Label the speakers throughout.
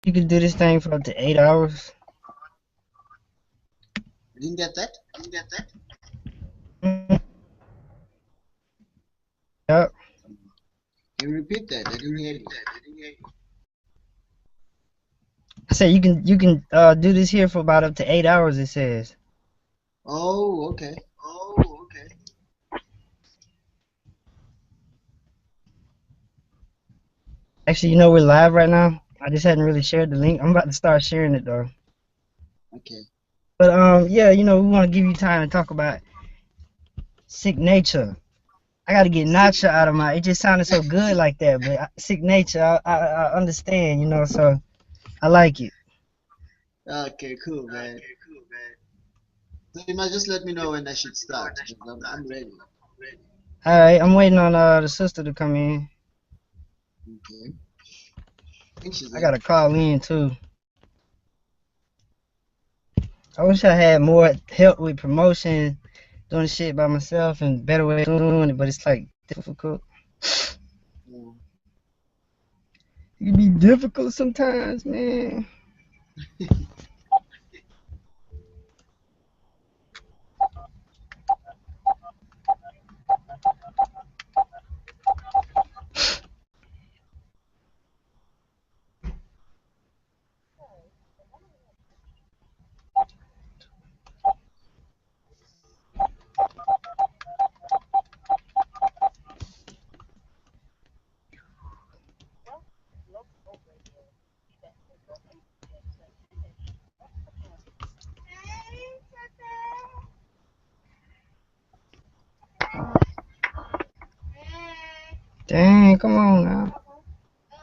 Speaker 1: You can do this thing for up to 8 hours.
Speaker 2: I didn't get that. I didn't get that.
Speaker 1: Mm, Yep.
Speaker 2: Can you repeat that? I didn't hear you.
Speaker 1: I said you can do this here for about up to 8 hours. It says.
Speaker 2: Oh, okay.
Speaker 1: Actually, you know we're live right now. I just hadn't really shared the link. I'm about to start sharing it though.
Speaker 2: Okay.
Speaker 1: But yeah, you know we want to give you time to talk about sick nature. I gotta get nacho out of my. It just sounded so good like that, but sick nature, I understand, you know. So I like it.
Speaker 2: Okay, cool, man. So you must just let me know when I should start. 'Cause I'm ready.
Speaker 1: All right, I'm waiting on the sister to come in.
Speaker 2: Okay. I think she's
Speaker 1: I
Speaker 2: in.
Speaker 1: gotta call in too. I wish I had more help with promotion, doing shit by myself, and better way of doing it, but it's like difficult.
Speaker 2: Yeah.
Speaker 1: It can be difficult sometimes, man. Dang, come on now.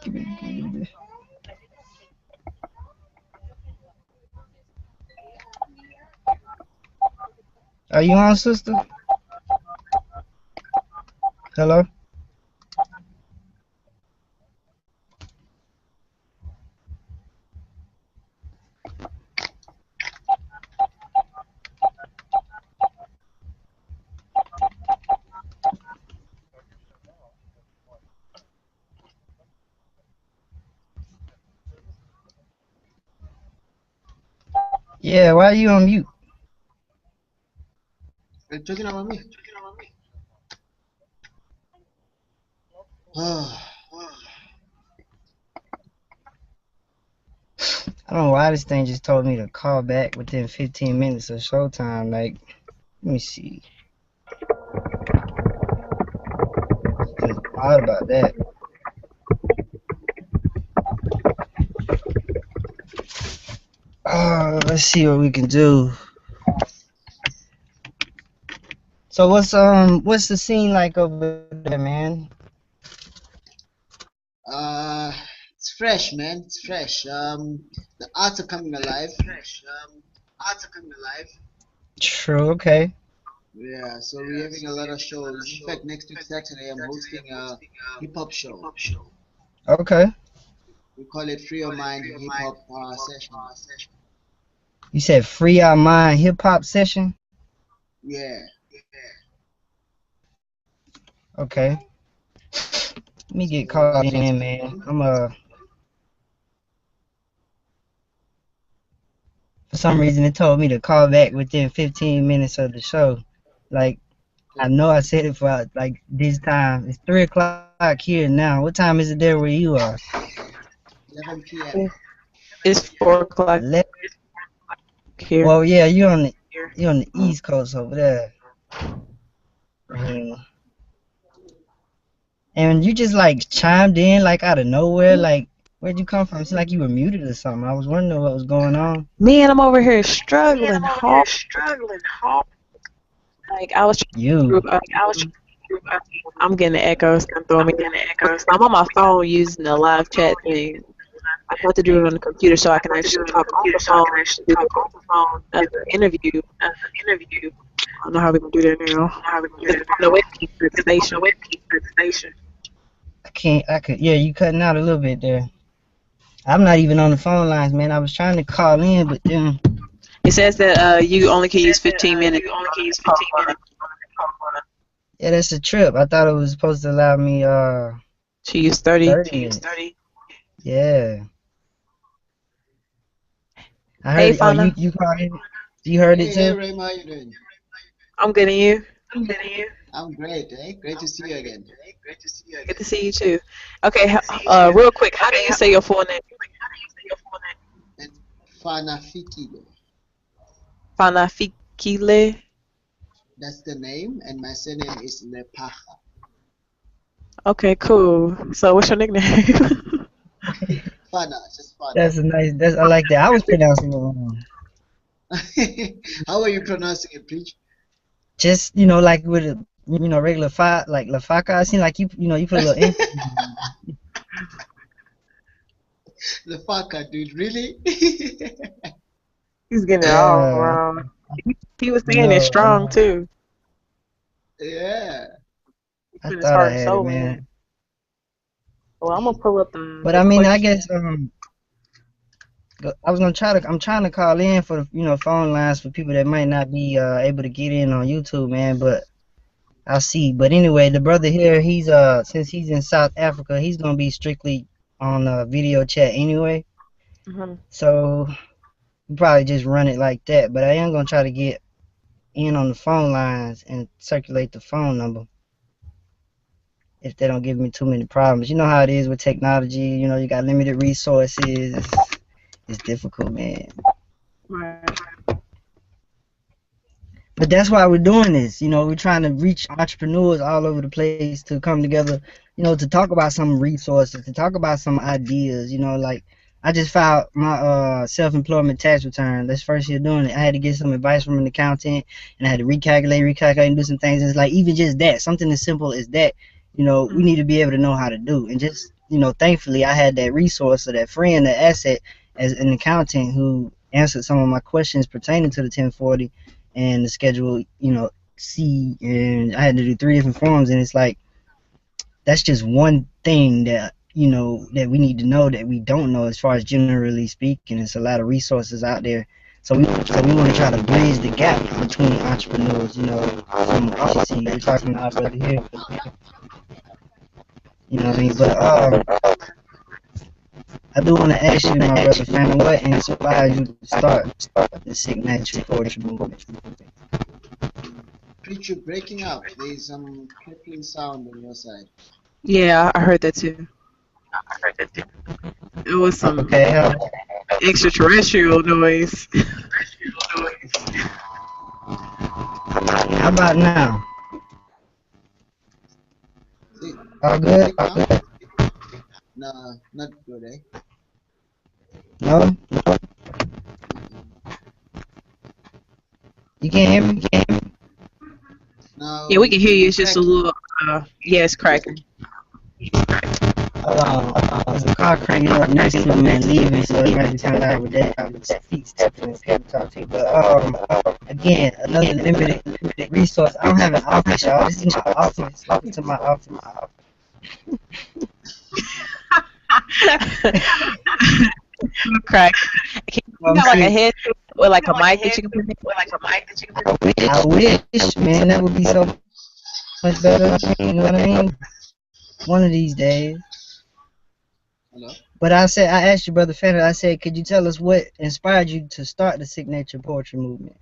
Speaker 1: Give me. Are you on, sister? Hello? Yeah, why are you on mute?
Speaker 2: Are you talking about me? Oh,
Speaker 1: I don't know why this thing just told me to call back within 15 minutes of showtime. Like, let me see. Just odd about that. Let's see what we can do. So what's the scene like over there, man?
Speaker 2: uh, it's fresh, man. It's fresh. The arts are coming alive.
Speaker 1: True, okay.
Speaker 2: Yeah, so we're having a lot of shows. In fact, next week Saturday, I'm hosting a hip hop show.
Speaker 1: Okay.
Speaker 2: We call it Free Your Mind Hip Hop Session.
Speaker 1: You said free our mind hip hop session?
Speaker 2: Yeah.
Speaker 1: Okay. Let me get
Speaker 2: So
Speaker 1: called
Speaker 2: that's what's
Speaker 1: in,
Speaker 2: going
Speaker 1: man.
Speaker 2: on.
Speaker 1: For some reason it told me to call back within 15 minutes of the show. Like I know I said it for like this time. It's 3 o'clock here now. What time is it there where you are?
Speaker 2: 11 p.m.
Speaker 3: It's 4 o'clock
Speaker 1: 11.
Speaker 3: here.
Speaker 1: Well, yeah, you're on the East Coast over there. Raheem. And you just like chimed in like out of nowhere. Like where'd you come from? It's like you were muted or something. I was wondering what was going on.
Speaker 3: Man, I'm over here struggling hard. Like I was
Speaker 1: You.
Speaker 3: trying to, I'm getting the echoes and throwing me. I'm on my phone using the live chat thing. I have to do it on the computer so I can actually talk on the phone and do the interview. I don't know how we're gonna do that now. It's on the webcam for the station.
Speaker 1: I could yeah, you cutting out a little bit there. I'm not even on the phone lines, man. I was trying to call in, but then
Speaker 3: It says that you only can use 15 minutes.
Speaker 1: yeah, that's a trip. I thought it was supposed to allow me
Speaker 3: To use 30.
Speaker 1: 30 minutes. Yeah. I
Speaker 3: Hey,
Speaker 1: heard it. Oh, you
Speaker 3: Fana.
Speaker 1: you called it? You heard it
Speaker 2: Hey,
Speaker 1: too?
Speaker 2: Ray, how you doing?
Speaker 3: I'm good, and you?
Speaker 2: I'm great, eh? Great to see you again.
Speaker 3: Good to see you too. Okay, real quick, how do you say your full name?
Speaker 2: It's Fanafikile.
Speaker 3: Fanafikile.
Speaker 2: That's the name, and my surname is Lephaka.
Speaker 3: Okay, cool. So, what's your nickname?
Speaker 2: Fana, just Fana.
Speaker 1: That's a nice. That's I like that. I was pronouncing it wrong.
Speaker 2: How are you pronouncing it, Preach?
Speaker 1: Just like with a regular like Lephaka. I seem like you put a little emphasis on it.
Speaker 2: Lephaka, dude, really?
Speaker 3: He's getting it all
Speaker 1: Yeah,
Speaker 3: wrong. He was
Speaker 1: I
Speaker 3: saying it
Speaker 1: know. I
Speaker 3: strong
Speaker 1: know.
Speaker 3: too.
Speaker 2: Yeah.
Speaker 3: He
Speaker 1: I
Speaker 3: put his
Speaker 1: thought I
Speaker 3: heart and
Speaker 1: had it,
Speaker 3: soul in it.
Speaker 1: man.
Speaker 3: Well, I'm gonna pull up
Speaker 1: But
Speaker 3: the
Speaker 1: I mean, I guess
Speaker 3: question.
Speaker 1: I was gonna I'm trying to call in for the phone lines for people that might not be able to get in on YouTube, man. But I'll see. But anyway, the brother here, he's since he's in South Africa, he's gonna be strictly on video chat anyway.
Speaker 3: Hmm.
Speaker 1: So we'll probably just run it like that. But I am gonna try to get in on the phone lines and circulate the phone number if they don't give me too many problems. You know how it is with technology. You got limited resources. It's difficult, man.
Speaker 3: Right.
Speaker 1: But that's why we're doing this. We're trying to reach entrepreneurs all over the place to come together, to talk about some resources, to talk about some ideas. Like I just filed my self-employment tax return. That's first year doing it. I had to get some advice from an accountant, and I had to recalculate, and do some things. And it's like even just that, something as simple as that, we
Speaker 3: Mhm.
Speaker 1: need to be able to know how to do. And just thankfully, I had that resource or that friend, that asset, as an accountant who answered some of my questions pertaining to the 1040 and the schedule, C, and I had to do three different forms, and it's like that's just one thing that that we need to know that we don't know as far as generally speaking. It's a lot of resources out there, so we want to try to bridge the gap between entrepreneurs. From what you see, you're talking to our brother here. You know what I mean?
Speaker 2: Yes.
Speaker 1: But I do want to ask you, my brother Fana, what inspired you to start the Signature Poetry Movement?
Speaker 2: Preach, you're breaking up. There is some crackling sound on your side.
Speaker 3: Yeah, I heard that too. It was some
Speaker 1: Okay,
Speaker 3: extraterrestrial noise.
Speaker 1: how about now?
Speaker 2: See,
Speaker 1: All
Speaker 2: you
Speaker 1: good?
Speaker 2: speak now? No, not good, eh?
Speaker 1: No?
Speaker 2: Mm-mm.
Speaker 1: You can't hear me?
Speaker 3: Yeah,
Speaker 2: Now
Speaker 3: we can hear you.
Speaker 2: you
Speaker 3: It's just a
Speaker 2: cracking.
Speaker 3: little, yeah, it's cracking.
Speaker 1: Hold on. There's a car cranking up next to me and leaving, so it might be kind of loud with that. Feet stepping and people talk to you. But again, another limited resource. I don't have an office, y'all. This is my office. Welcome to my office.
Speaker 3: Crack. Can you
Speaker 1: I'm
Speaker 3: have like a
Speaker 1: serious.
Speaker 3: headset or like a mic that you can put in?
Speaker 1: I wish, man. That would be so much better. You know what I mean? One of these days.
Speaker 2: Hello?
Speaker 1: But I asked you, Brother Fender, I said, could you tell us what inspired you to start the Signature Poetry Movement?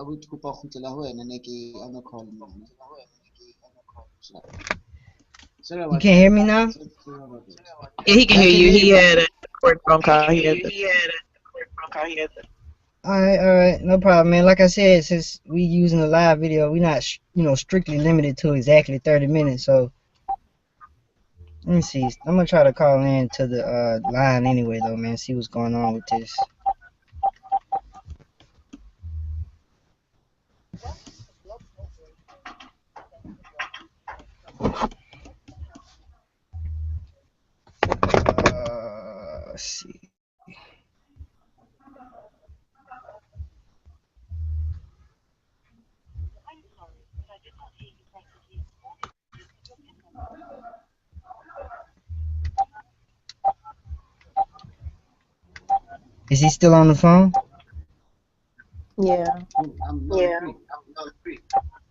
Speaker 2: Abuti kopa go kgutlela ho wena ne ke ana call mona. Sorry
Speaker 1: You
Speaker 2: about
Speaker 1: can't
Speaker 2: that.
Speaker 1: hear me now?
Speaker 2: Sorry about that.
Speaker 3: Yeah, he can
Speaker 2: Yeah, I
Speaker 3: hear
Speaker 2: can
Speaker 3: you.
Speaker 2: hear you,
Speaker 3: He
Speaker 2: brother.
Speaker 3: had a important phone call. He had to.
Speaker 1: All right, no problem, man. Like I said, since we using a live video, we not, strictly limited to exactly 30 minutes. So let me see. I'm gonna try to call in to the line anyway, though, man. See what's going on with this. Let's see. Is he still on the phone?
Speaker 3: Yeah.
Speaker 2: I'm not free.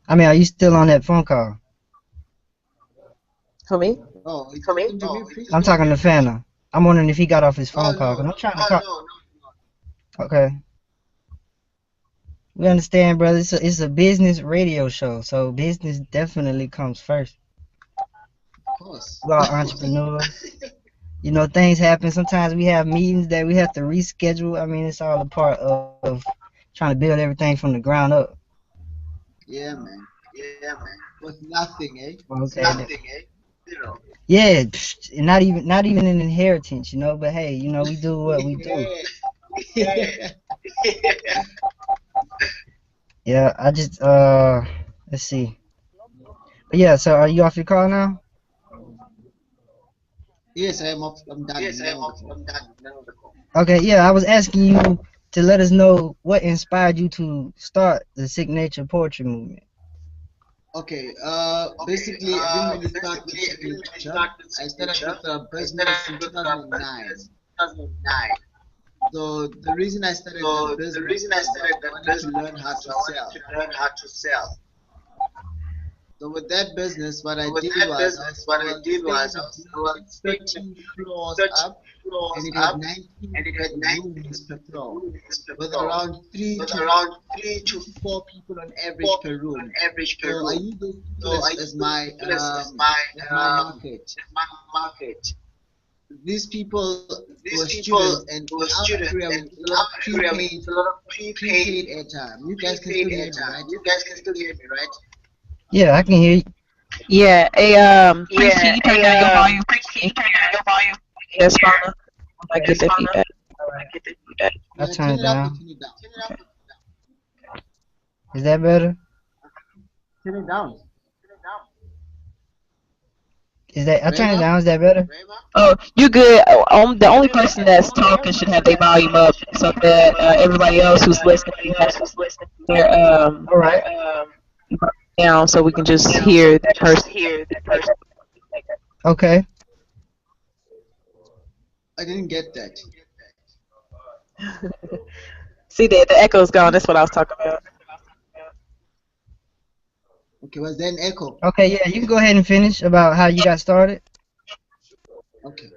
Speaker 1: I mean, are you still on that phone call?
Speaker 3: For me?
Speaker 2: Oh, you talking to me, Preach?
Speaker 1: I'm talking to Fana. I'm wondering if he got off his
Speaker 2: Oh,
Speaker 1: phone call,
Speaker 2: no,
Speaker 1: because I'm
Speaker 2: no.
Speaker 1: trying to call. Okay. We understand, brother. It's a business radio show, so business definitely comes first.
Speaker 2: Of course.
Speaker 1: We are entrepreneurs. You know, things happen. Sometimes we have meetings that we have to reschedule. I mean, it's all a part of trying to build everything from the ground up.
Speaker 2: Yeah, man. With nothing, eh?
Speaker 1: Okay.
Speaker 2: Zero.
Speaker 1: Yeah, psh, not even an inheritance, you know. But hey, you know, we do what we do.
Speaker 2: Yeah.
Speaker 1: Yeah, I just let's see. But yeah, so are you off your call now?
Speaker 2: Yes, I am off. I'm done. I'm done with the call.
Speaker 1: Okay, yeah, I was asking you to let us know what inspired you to start the Signature Poetry Movement.
Speaker 2: Okay. Basically, I didn't really start with signature. I started with a business in 2009. So the reason I started that business was I wanted to learn how to sell. So with that business, what I did was I was staying in a building 30 floors up, and it had 19 rooms per floor, with around 3 to 4 people on average per room. So I use those people as my market. These people were students, and in our area we get a lot of prepaid airtime. You guys can still hear me, right?
Speaker 1: Yeah, I can hear you.
Speaker 3: Yeah, Priest, can you turn down your volume? Can you turn down your volume? Yes, Fauna. I might get
Speaker 1: Okay,
Speaker 3: that feedback.
Speaker 1: all right. I'll
Speaker 2: Yeah,
Speaker 1: turn
Speaker 2: turn
Speaker 1: it
Speaker 2: it up or
Speaker 1: down.
Speaker 2: turn it down.
Speaker 1: Is that better?
Speaker 2: Turn it down.
Speaker 1: Is that I turn it
Speaker 2: Rayma?
Speaker 1: down? Is that better?
Speaker 3: Oh, you good. The only person that's talking should have their volume up so that everybody else who's listening has their
Speaker 1: All right.
Speaker 3: down so we can just hear that person.
Speaker 1: Okay.
Speaker 2: I didn't get that.
Speaker 3: See that the echo's gone. That's what I was talking about.
Speaker 2: Okay, was there an echo?
Speaker 1: Okay, yeah, you can go ahead and finish about how you got started.
Speaker 2: Okay.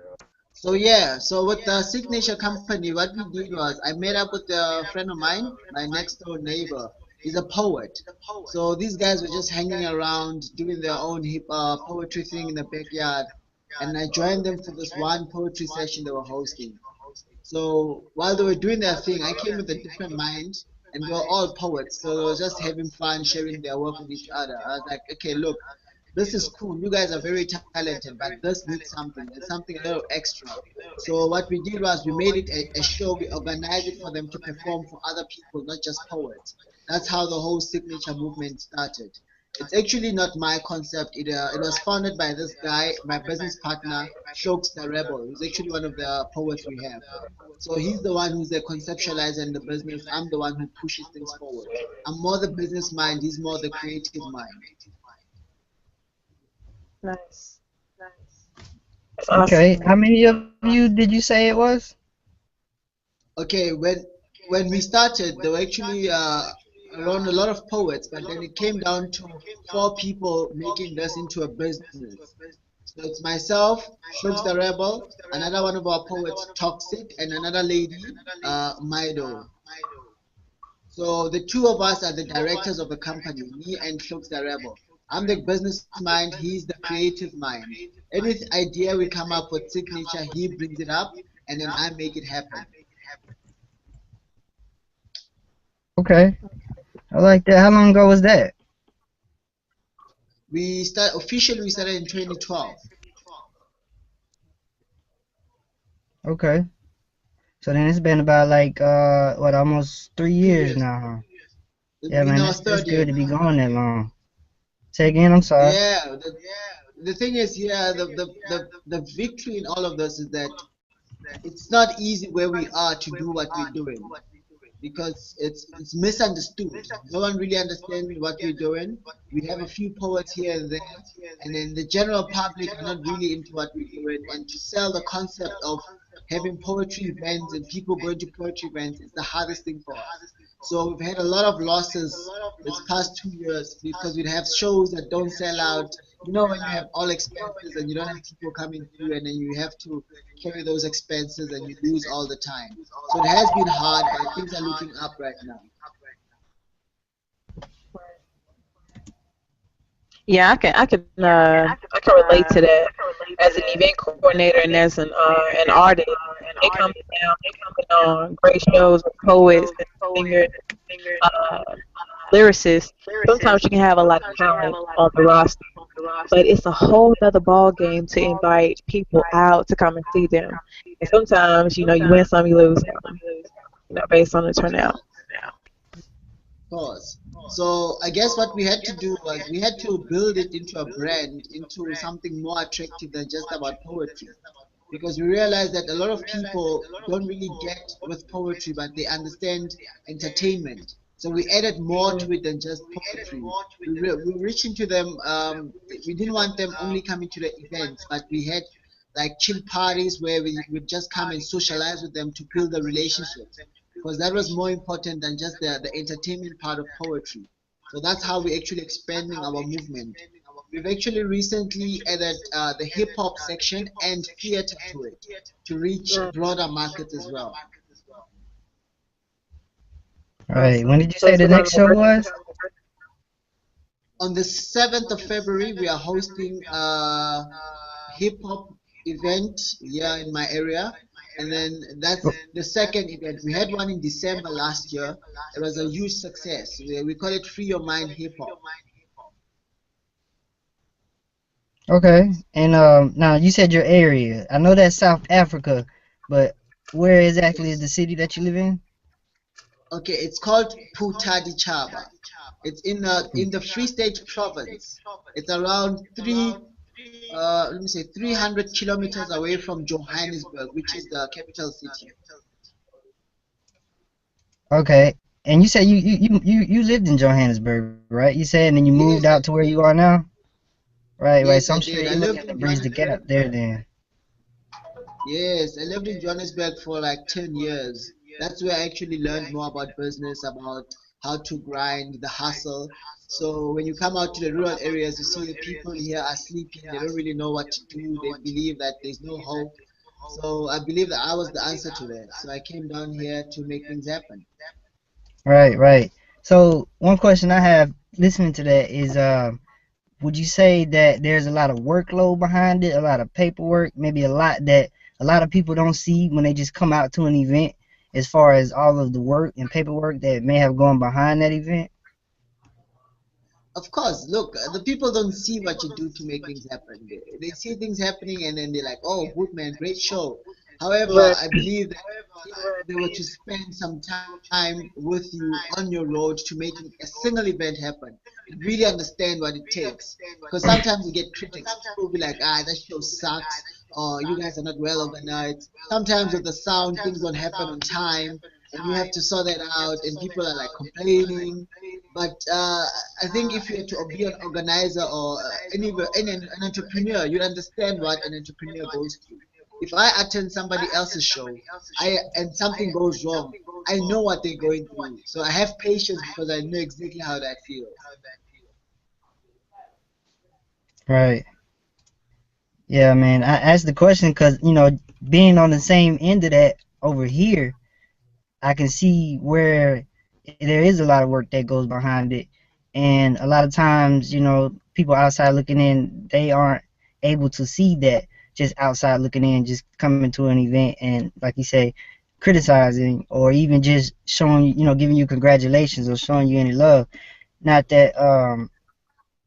Speaker 2: So yeah, so with the signature company, what we did was I met up with a friend of mine, my next door neighbor. He's a poet. So these guys were just hanging around doing their own hip poetry thing in the backyard, and I joined them for this one poetry session they were hosting. So while they were doing their thing, I came with a different mind, and we were all poets. So they were just having fun, sharing their work with each other. I was like, okay, look, this is cool. You guys are very talented, but this needs something. There's something a little extra. So what we did was we made it a show. We organized it for them to perform for other people, not just poets. That's how the whole signature movement started. It's actually not my concept. It was founded by this guy, my business partner, Shokes the Rebel. He's actually one of the poets we have. So he's the one who's the conceptualizer in the business. I'm the one who pushes things forward. I'm more the business mind. He's more the creative mind.
Speaker 3: Nice. That's awesome.
Speaker 1: Okay. How many of you did you say it was?
Speaker 2: Okay, when we started, there were actually around a lot of poets, but then it came down to 4 people making this into a business. So it's myself, Shooks the Rebel, another one of our poets, Toxic, and another lady, Mido. So the two of us are the directors of the company, me and Shooks the Rebel. I'm the business mind, he's the creative mind. Any idea we come up with signature, he brings it up, and then I make it happen.
Speaker 1: Okay. I like that. How long ago was that?
Speaker 2: We started in 2012.
Speaker 1: Okay. So then it's been about like what, almost 3 years
Speaker 2: 3 years.
Speaker 1: now, huh? Yeah,
Speaker 2: We're in
Speaker 1: man,
Speaker 2: our
Speaker 1: that's
Speaker 2: third year
Speaker 1: good to be
Speaker 2: now.
Speaker 1: going that long. Say again, I'm sorry.
Speaker 2: Yeah, the thing is, yeah, the victory in all of this is that it's not easy where we are to do what we're doing because it's misunderstood. No one really understands what we're doing. We have a few poets here and there, and then the general public are not really into what we're doing. And to sell the concept of having poetry events and people going to poetry events is the hardest thing for us. So we've had a lot of losses this past 2 years because we'd have shows that don't sell out. you know, when you have all expenses and you don't have people coming through, and then you have to carry those expenses and you lose all the time. So it has been hard, but things are looking up right now.
Speaker 3: Yeah, I can relate to that. As an event coordinator and as an artist, it comes down to putting on great shows with poets and singers, uh, lyricists. Sometimes you can have a lot of talent on the roster, but it's a whole other ball game to invite people out to come and see them. And sometimes, you win some, you lose some, based on the turnout.
Speaker 2: Course. So I guess what we had to do was we had to build it into a brand, into something more attractive than just about poetry. Because we realized that a lot of people don't really get with poetry, but they understand entertainment. So we added more to it than just poetry. We reached into them. We didn't want them only coming to the events, but we had like chill parties where we would just come and socialize with them to build the relationships, because that was more important than just the entertainment part of poetry. So that's how we're actually expanding our movement. We've actually recently added the hip hop section and theater to it to reach
Speaker 3: Mm,
Speaker 2: broader markets as well.
Speaker 1: Right. When did you
Speaker 3: so
Speaker 1: say
Speaker 3: it's
Speaker 1: the
Speaker 3: a lot
Speaker 1: next
Speaker 3: more
Speaker 1: show
Speaker 3: work.
Speaker 1: was?
Speaker 2: On the 7th of February, we are hosting a hip hop event here in my area. And then that's the second event. We had one in December last year. It was a huge success. We call it Free Your Mind Hip Hop.
Speaker 1: Okay. And now you said your area. I know that's South Africa, but where exactly is the city that you live in?
Speaker 2: Okay, it's called Putadi Chaba. It's in the Free State province. It's around let me say 300 kilometers away from Johannesburg, which is the capital city.
Speaker 1: Okay. And you said you lived in Johannesburg, right? You said, and then you moved out to
Speaker 2: Yes,
Speaker 1: where
Speaker 2: I
Speaker 1: you are
Speaker 2: did.
Speaker 1: now? Right, right. So
Speaker 2: Yes,
Speaker 1: I'm
Speaker 2: I
Speaker 1: sure
Speaker 2: did.
Speaker 1: you
Speaker 2: I
Speaker 1: know you
Speaker 2: lived
Speaker 1: have to
Speaker 2: in
Speaker 1: bridge the gap
Speaker 2: Johannesburg.
Speaker 1: there then.
Speaker 2: Yes, I lived in Johannesburg for like 10 years. That's where I actually learned more about business, about how to grind, the hustle. So when you come out to the rural areas, you see the people here are sleeping. They don't really know what to do. They believe that there's no hope. So I believe that I was the answer to that. So I came down here to make things happen.
Speaker 1: Right, right. So one question I have listening to that is would you say that there's a lot of workload behind it, a lot of paperwork, maybe a lot that a lot of people don't see when they just come out to an event as far as all of the work and paperwork that may have gone behind that event?
Speaker 2: Of course, look, the people don't see what you do to make things happen. They see things happening and then they're like, oh, good man, great show. However,
Speaker 3: Right.
Speaker 2: I believe that if they were to spend some time with you on your road to making a single event happen, and really understand what it takes. Because sometimes you get critics. People will be like, ah, that show sucks, or you guys are not well organized. Sometimes with the sound, things don't happen on time, and you have to sort that out, and people are like complaining. But I think if you were to be an organizer or an entrepreneur, you'd understand what an entrepreneur goes through. If I attend somebody else's show, and something goes wrong, I know what they're going through. So I have patience because I know exactly how that feels.
Speaker 1: Right. Yeah, man. I asked the question because, being on the same end of that over here, I can see where there is a lot of work that goes behind it. And a lot of times, people outside looking in, they aren't able to see that just outside looking in, just coming to an event and, like you say, criticizing or even just showing, giving you congratulations or showing you any love. Not that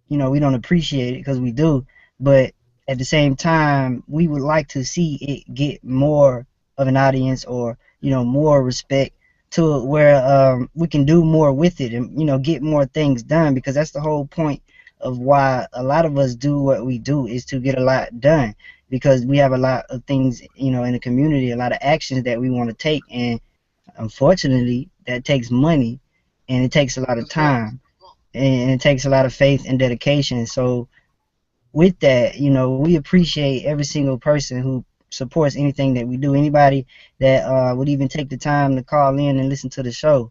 Speaker 1: we don't appreciate it because we do, but at the same time, we would like to see it get more of an audience or more respect to where we can do more with it and get more things done because that's the whole point of why a lot of us do what we do is to get a lot done because we have a lot of things in the community, a lot of actions that we want to take, and unfortunately that takes money and it takes a lot of
Speaker 2: Of course.
Speaker 1: time and it takes a lot of faith and dedication. So with that, we appreciate every single person who supports anything that we do. Anybody that would even take the time to call in and listen to the show,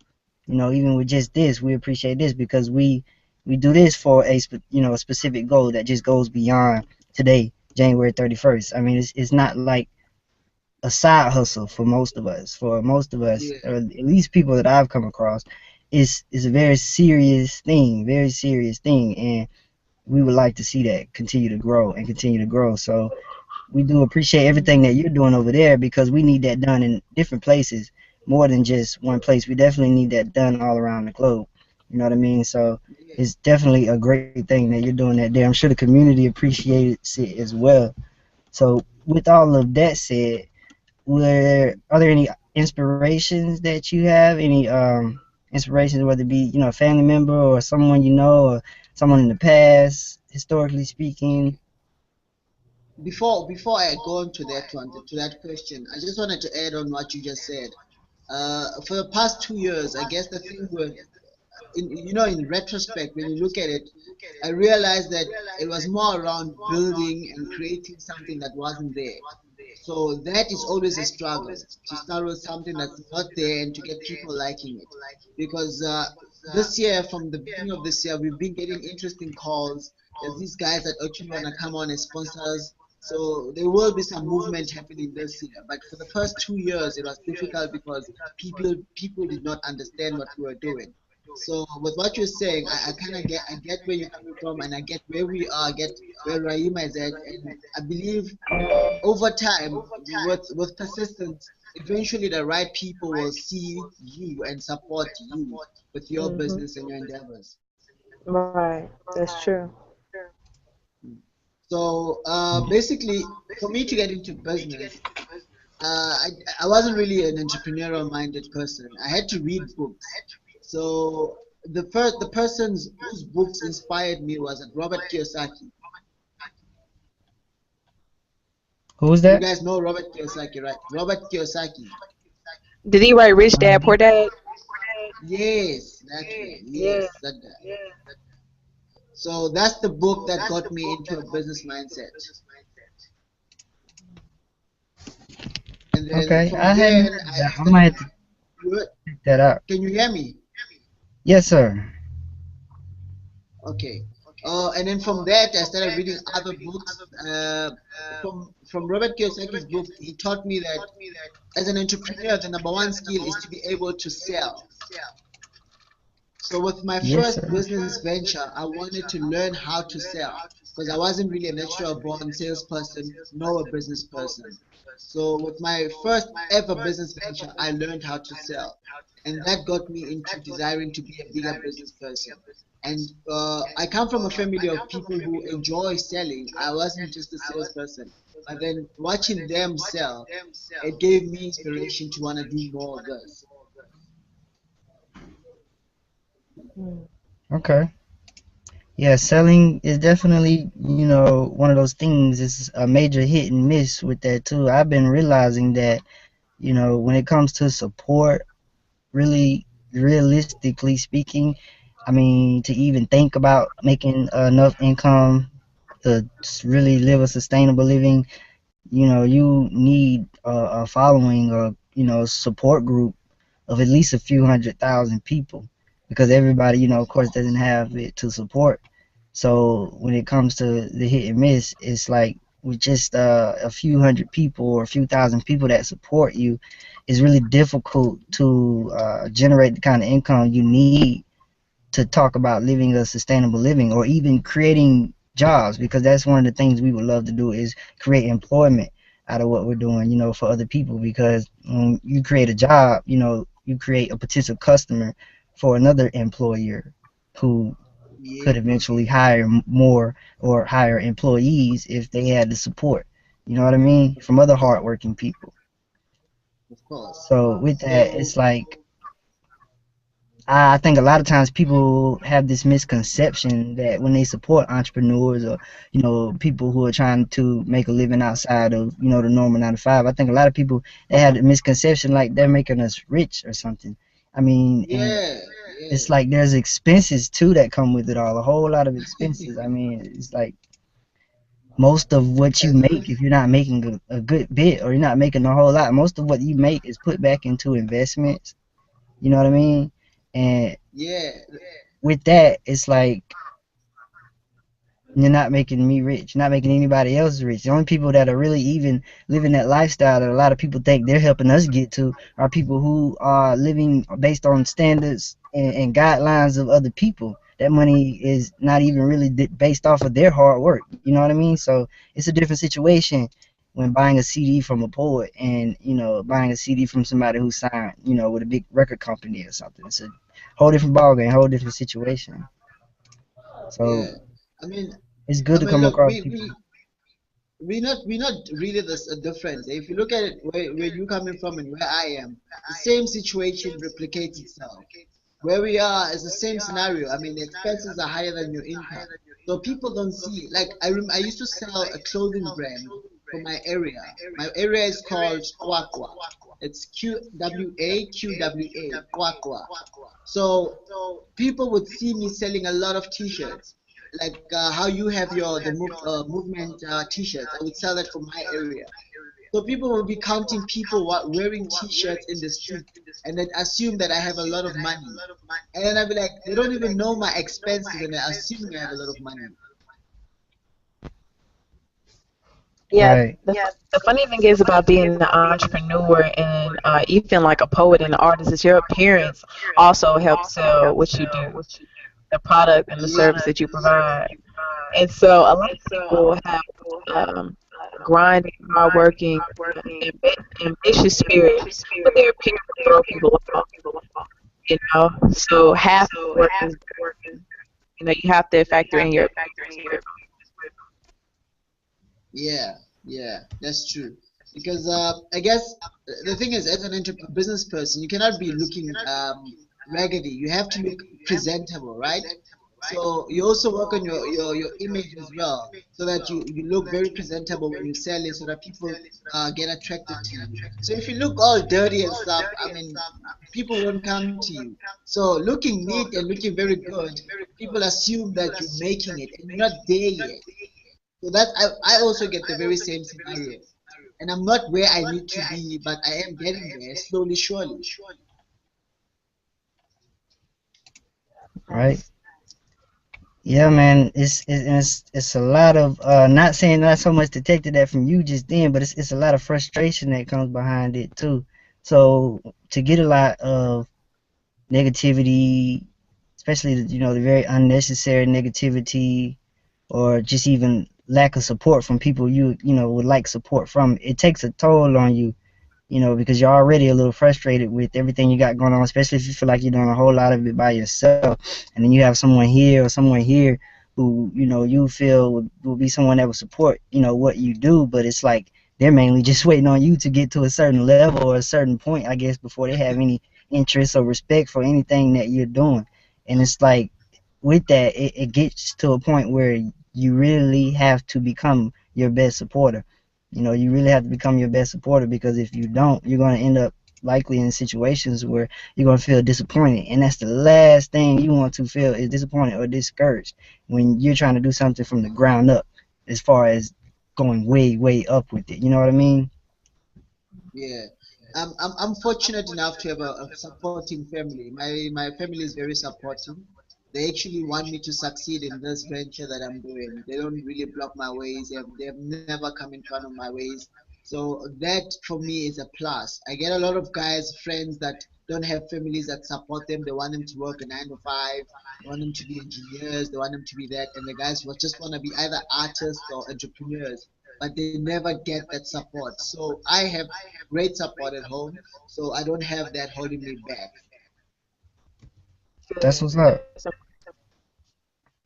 Speaker 1: even with just this, we appreciate this because we We do this for a specific goal that just goes beyond today, January 31st. I mean, it's not like a side hustle for most of us. For most of us,
Speaker 2: Yeah.
Speaker 1: or at least people that I've come across, it's a very serious thing, and we would like to see that continue to grow and continue to grow. So we do appreciate everything that you're doing over there because we need that done in different places more than just one place. We definitely need that done all around the globe. You know what I mean? So
Speaker 2: Yeah.
Speaker 1: it's definitely a great thing that you're doing that there. I'm sure the community appreciates it as well. So with all of that said, are there any inspirations that you have? Any inspirations, whether it be a family member or someone you know or someone in the past, historically speaking?
Speaker 2: Before I go on to that one, to that question, I just wanted to add on what you just said. For the past 2 years, I guess the thing with in retrospect, when you look at it, I realized that it was more around building and creating something that wasn't there. So that is always a struggle to start with something that's not there and to get people liking it. Because this year, from the beginning of this year, we've been getting interesting calls. There's these guys that actually want to come on as sponsors. So there will be some movement happening this year. But for the first 2 years, it was difficult because people did not understand what we were doing. So with what you're saying, I kind of get where you're coming from, and I get where we are, I get where Raima is at, and I believe over time, with persistence, eventually the right people will see you and support you with your
Speaker 3: Mhm.
Speaker 2: business and your endeavors.
Speaker 3: Right. That's true.
Speaker 2: So basically, for me to get into business, I wasn't really an entrepreneurial minded person. I had to read books. So the persons whose books inspired me was Robert Kiyosaki.
Speaker 1: Who's
Speaker 2: You
Speaker 1: that?
Speaker 2: guys know Robert Kiyosaki, right? Robert Kiyosaki.
Speaker 3: Did he write Rich Dad
Speaker 1: Um,
Speaker 3: Poor Dad?
Speaker 2: Yes, that way. Yes, that guy. So that's the book that got me into a business mindset. And then
Speaker 1: okay,
Speaker 2: from
Speaker 1: I hadn't
Speaker 2: then,
Speaker 1: heard of
Speaker 2: I
Speaker 1: that. I
Speaker 2: started.
Speaker 1: might have to check that out.
Speaker 2: Can you hear me?
Speaker 1: Yes, sir.
Speaker 2: Okay. And then from that, I started reading other books. From Robert Kiyosaki's book, he taught me that as an entrepreneur, the number one skill is to be able to sell. So with my
Speaker 1: Yes,
Speaker 2: first
Speaker 1: sir.
Speaker 2: business venture, I wanted to learn how to sell because I wasn't really a natural born salesperson nor a business person. So with my first ever business venture, I learned how to sell, and that got me into desiring to be a bigger business person. And I come from a family of people who enjoy selling. I wasn't just a salesperson, but then watching them sell, it gave me inspiration to want to do more of this.
Speaker 3: Mm.
Speaker 1: Okay. Yeah, selling is definitely, one of those things. It's a major hit and miss with that too. I've been realizing that, when it comes to support, really realistically speaking, I mean, to even think about making enough income to really live a sustainable living, you need a following or, support group of at least a few 100,000 people because everybody, of course, doesn't have it to support. So when it comes to the hit and miss, it's like with just a few hundred people or a few thousand people that support you, it's really difficult to generate the kind of income you need to talk about living a sustainable living or even creating jobs because that's one of the things we would love to do is create employment out of what we're doing, for other people because when you create a job, you create a potential customer for another employer who
Speaker 2: Yeah,
Speaker 1: could eventually hire more or hire employees if they had the support. You know what I mean? From other hardworking people.
Speaker 2: of course.
Speaker 1: So with that,
Speaker 2: So
Speaker 1: it's like I think a lot of times people have this misconception that when they support entrepreneurs or people who are trying to make a living outside of the normal 9 to 5, I think a lot of people they have the misconception like they're making us rich or something. I mean, and
Speaker 2: yeah,
Speaker 1: it's
Speaker 2: yeah.
Speaker 1: like there's expenses too that come with it all, a whole lot of expenses. I mean, it's like most of what you
Speaker 2: As
Speaker 1: make, if you're not making a good bit or you're not making a whole lot, most of what you make is put back into investments. You know what I mean? And
Speaker 2: yeah,
Speaker 1: with that, it's like you're not making me rich, not making anybody else rich. The only people that are really even living that lifestyle that a lot of people think they're helping us get to are people who are living based on standards and guidelines of other people. That money is not even really based off of their hard work. You know what I mean? So it's a different situation when buying a CD from a poet and buying a CD from somebody who signed with a big record company or something. It's a whole different ballgame, whole different situation. So
Speaker 2: Yeah. I mean,
Speaker 1: it's good to come
Speaker 2: look,
Speaker 1: across
Speaker 2: we
Speaker 1: people.
Speaker 2: we we're not really this a difference. If you look at it where you coming from and where I am, the same situation replicates itself. Where we are is the same scenario. I mean, the expenses are higher than your income, so people don't see. Like I used to sell a clothing brand for my area. My area is called Kwakwa. It's QWA Kwakwa. So people would see me selling a lot of t-shirts, like how you have your the movement t-shirts. I would sell that for my area. So people will be counting people wearing t-shirts in the street, and then assume that I have a lot of money. And then I'll be like, they don't even know my expenses, and they're assuming I have a lot of money.
Speaker 3: Yeah,
Speaker 1: Right.
Speaker 3: the funny thing is about being an entrepreneur and even like a poet and an artist is your appearance also helps sell what you do, the product and the
Speaker 2: Yeah,
Speaker 3: service that you provide. And so a lot of people have um, grinding, hardworking, ambitious spirit, but their appearance throw people off. So half the work is, you have to factor in your appearance.
Speaker 2: yeah, yeah, that's true. Because I guess the thing is, as an business person, you cannot be looking raggedy. You have to look presentable, right? So you also work on your image as well, so that you look very presentable when you sell it, so that people get attracted to you. So if you look all dirty and stuff, I mean, people won't come to you. So looking neat and looking very good, people assume that you're making it, and you're not there yet. So that I also get the very same scenario, and I'm not where I need to be, but I am getting there slowly, surely.
Speaker 1: Right. Yeah, man. It's a lot of not saying not so much detected that from you just then, but it's a lot of frustration that comes behind it too. So to get a lot of negativity, especially the very unnecessary negativity, or just even lack of support from people you would like support from, it takes a toll on you, because you're already a little frustrated with everything you got going on, especially if you feel like you're doing a whole lot of it by yourself. And then you have someone here or someone here who, you feel will be someone that will support, what you do, but it's like they're mainly just waiting on you to get to a certain level or a certain point, I guess, before they have any interest or respect for anything that you're doing. And it's like with that, it gets to a point where you really have to become your best supporter. You really have to become your best supporter, because if you don't, you're going to end up likely in situations where you're going to feel disappointed. And that's the last thing you want to feel, is disappointed or discouraged when you're trying to do something from the ground up, as far as going way, way up with it. You know what I mean?
Speaker 2: Yeah. I'm fortunate enough to have a supporting family. My family is very supporting. They actually want me to succeed in this venture that I'm doing. They don't really block my ways. They have never come in front of my ways. So that for me is a plus. I get a lot of guys, friends that don't have families that support them. They want them to work a 9 to 5. They want them to be engineers. They want them to be that. And the guys will just want to be either artists or entrepreneurs, but they never get that support. So I have great support at home, so I don't have that holding me back.
Speaker 1: That's what's up.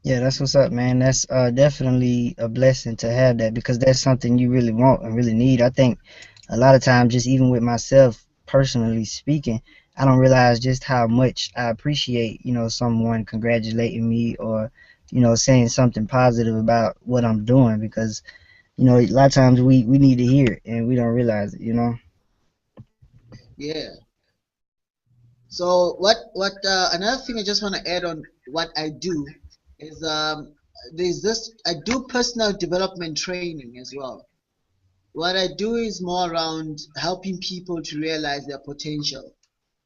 Speaker 1: Yeah, that's what's up, man. That's definitely a blessing to have that, because that's something you really want and really need. I think a lot of times, just even with myself personally speaking, I don't realize just how much I appreciate, someone congratulating me, or, saying something positive about what I'm doing, because, a lot of times we need to hear it and we don't realize it.
Speaker 2: Yeah. So what another thing I just want to add on what I do is there's this I do personal development training as well. What I do is more around helping people to realize their potential.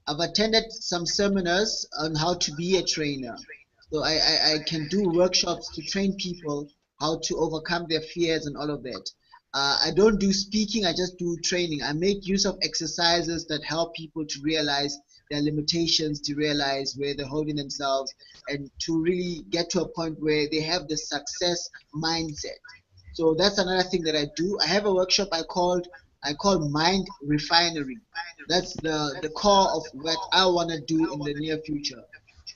Speaker 2: I've attended some seminars on how to be a trainer. So I can do workshops to train people how to overcome their fears and all of that. I don't do speaking, I just do training. I make use of exercises that help people to realize their limitations, to realize where they're holding themselves, and to really get to a point where they have the success mindset. So that's another thing that I do. I have a workshop I call Mind Refinery. That's the core of what I want to do in the near future.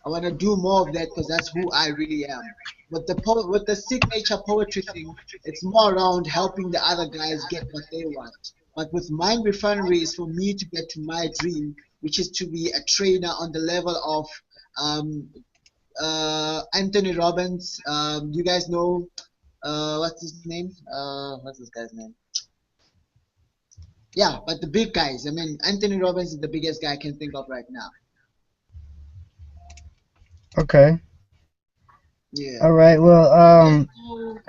Speaker 2: I want to do more of that because that's who I really am. But with the signature poetry thing, it's more around helping the other guys get what they want. But with Mind Refinery is for me to get to my dream, which is to be a trainer on the level of um, Anthony Robbins. You guys know what's his name? What's this guy's name? Yeah, but the big guys. I mean, Anthony Robbins is the biggest guy I can think of right now.
Speaker 1: Okay.
Speaker 2: Yeah.
Speaker 1: All right. Well,
Speaker 2: Yeah.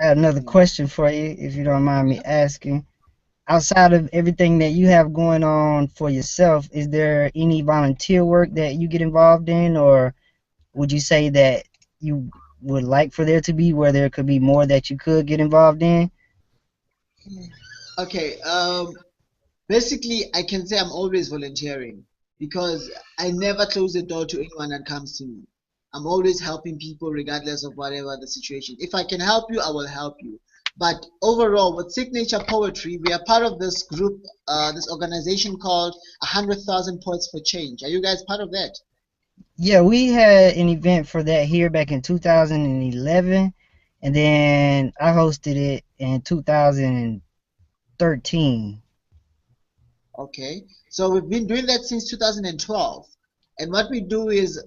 Speaker 1: I got another
Speaker 2: Hmm.
Speaker 1: question for you, if you don't mind me
Speaker 2: Yeah.
Speaker 1: asking. Outside of everything that you have going on for yourself, is there any volunteer work that you get involved in, or would you say that you would like for there to be, where there could be more that you could get involved in?
Speaker 2: Okay. Basically, I can say I'm always volunteering because I never close the door to anyone that comes to me. I'm always helping people regardless of whatever the situation. If I can help you, I will help you. But overall, with Signature Poetry, we are part of this group, this organization called 100,000 Poets for Change. Are you guys part of that?
Speaker 1: Yeah, we had an event for that here back in 2011, and then I hosted it in 2013.
Speaker 2: Okay, so we've been doing that since 2012, and what we do is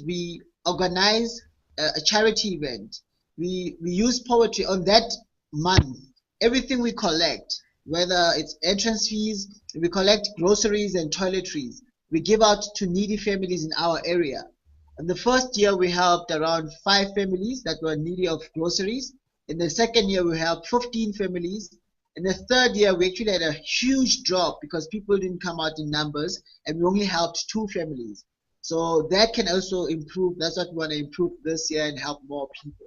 Speaker 2: we organize a charity event. We use poetry on that month. Everything we collect, whether it's entrance fees, we collect groceries and toiletries. We give out to needy families in our area. In the first year, we helped around 5 families that were needy of groceries. In the second year, we helped 15 families. In the third year, we actually had a huge drop because people didn't come out in numbers, and we only helped 2 families. So that can also improve. That's what we want to improve this year and help more people.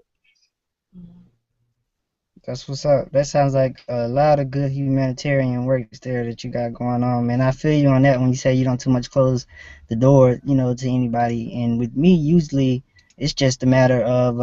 Speaker 1: That's what's up. That sounds like a lot of good humanitarian works there that you got going on, man. I feel you on that when you say you don't too much close the door, to anybody. And with me, usually it's just a matter of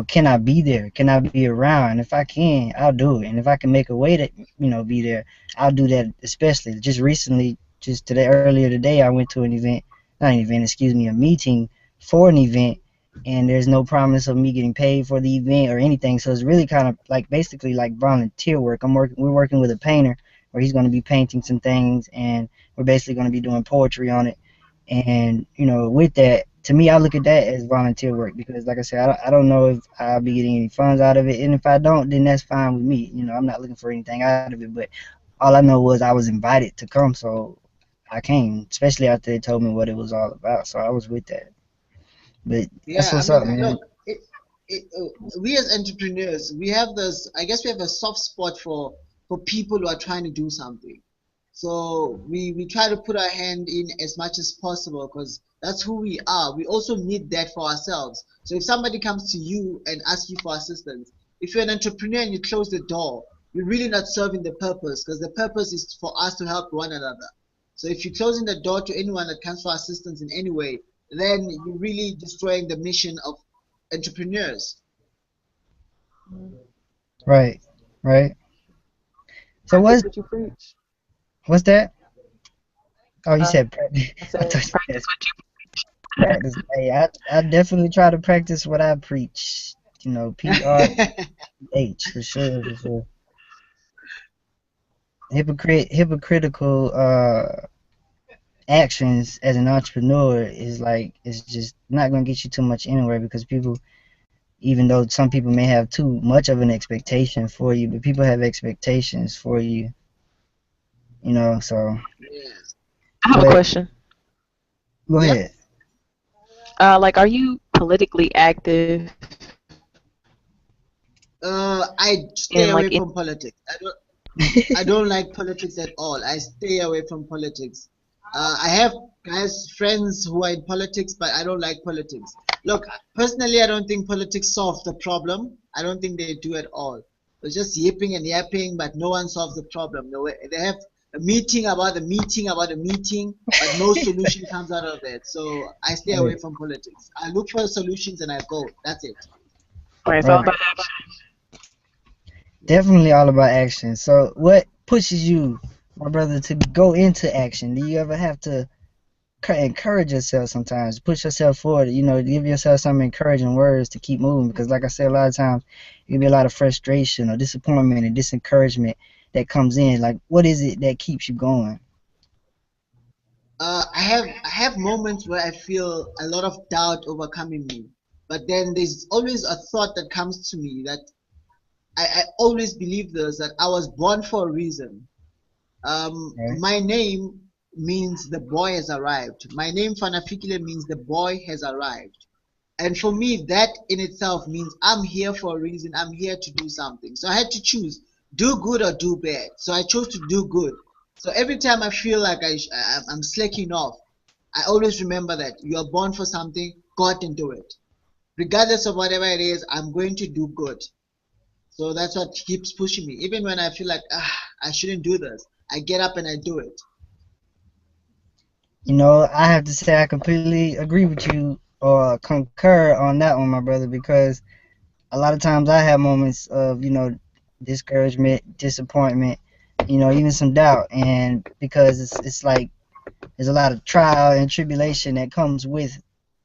Speaker 1: can I be there? Can I be around? And if I can, I'll do it. And if I can make a way to, be there, I'll do that. Especially just recently, just today, earlier today, I went to an event, not an event, excuse me, a meeting for an event, and there's no promise of me getting paid for the event or anything. So it's really kind of like basically like volunteer work. We're working with a painter where he's going to be painting some things, and we're basically going to be doing poetry on it. And with that, to me, I look at that as volunteer work because, like I said, I don't know if I'll be getting any funds out of it, and if I don't, then that's fine with me. I'm not looking for anything out of it, but all I know was I was invited to come, so I came, especially after they told me what it was all about. So I was with that. But that's
Speaker 2: Yeah, I
Speaker 1: what's up,
Speaker 2: mean,
Speaker 1: man.
Speaker 2: look, we as entrepreneurs, we have this, I guess we have a soft spot for people who are trying to do something. So we try to put our hand in as much as possible because that's who we are. We also need that for ourselves. So if somebody comes to you and asks you for assistance, if you're an entrepreneur and you close the door, you're really not serving the purpose because the purpose is for us to help one another. So if you're closing the door to anyone that comes for assistance in any way, then you're really destroying the mission of entrepreneurs.
Speaker 1: Right, right. So
Speaker 3: Practice
Speaker 1: what's
Speaker 3: what you preach.
Speaker 1: what's that? Oh, you
Speaker 3: Uh,
Speaker 1: said practice.
Speaker 3: I
Speaker 1: I
Speaker 3: said
Speaker 1: thought you said
Speaker 3: practice what
Speaker 1: practice. Hey, I definitely try to practice what I preach. PRH for sure, for sure. Hypocritical actions as an entrepreneur is like it's just not gonna get you too much anywhere because people, even though some people may have too much of an expectation for you, but people have expectations for you, so
Speaker 2: Yes.
Speaker 3: I have a
Speaker 1: but
Speaker 3: question.
Speaker 1: go
Speaker 2: Yep.
Speaker 1: ahead.
Speaker 3: Like, are you politically active
Speaker 2: I stay
Speaker 3: in
Speaker 2: away
Speaker 3: like in?
Speaker 2: from politics. I don't like politics at all. I stay away from politics. I have guys, friends who are in politics, but I don't like politics. Look, personally, I don't think politics solve the problem. I don't think they do at all. It's just yipping and yapping, but no one solves the problem. They have a meeting about the meeting about the meeting, but no solution comes out of it. So I stay away
Speaker 1: Right.
Speaker 2: from politics. I look for solutions and I go. That's it.
Speaker 3: Right, it's all
Speaker 1: Right.
Speaker 3: about action.
Speaker 1: Definitely all about action. So, what pushes you, my brother, to go into action? Do you ever have to encourage yourself sometimes, push yourself forward, give yourself some encouraging words to keep moving? Because, like I said, a lot of times it can be a lot of frustration or disappointment and disencouragement that comes in. Like, what is it that keeps you going?
Speaker 2: I have moments where I feel a lot of doubt overcoming me, but then there's always a thought that comes to me that I always believe this, that I was born for a reason.
Speaker 1: Right?
Speaker 2: My name means the boy has arrived. My name Fanafikile means the boy has arrived. And for me, that in itself means I'm here for a reason. I'm here to do something. So I had to choose, do good or do bad. So I chose to do good. So every time I feel like I'm slacking off, I always remember that you are born for something, go out and do it. Regardless of whatever it is, I'm going to do good. So that's what keeps pushing me. Even when I feel like, I shouldn't do this, I get up and I do it.
Speaker 1: I have to say I completely agree with you or concur on that one, my brother, because a lot of times I have moments of, discouragement, disappointment, even some doubt. And because it's like there's a lot of trial and tribulation that comes with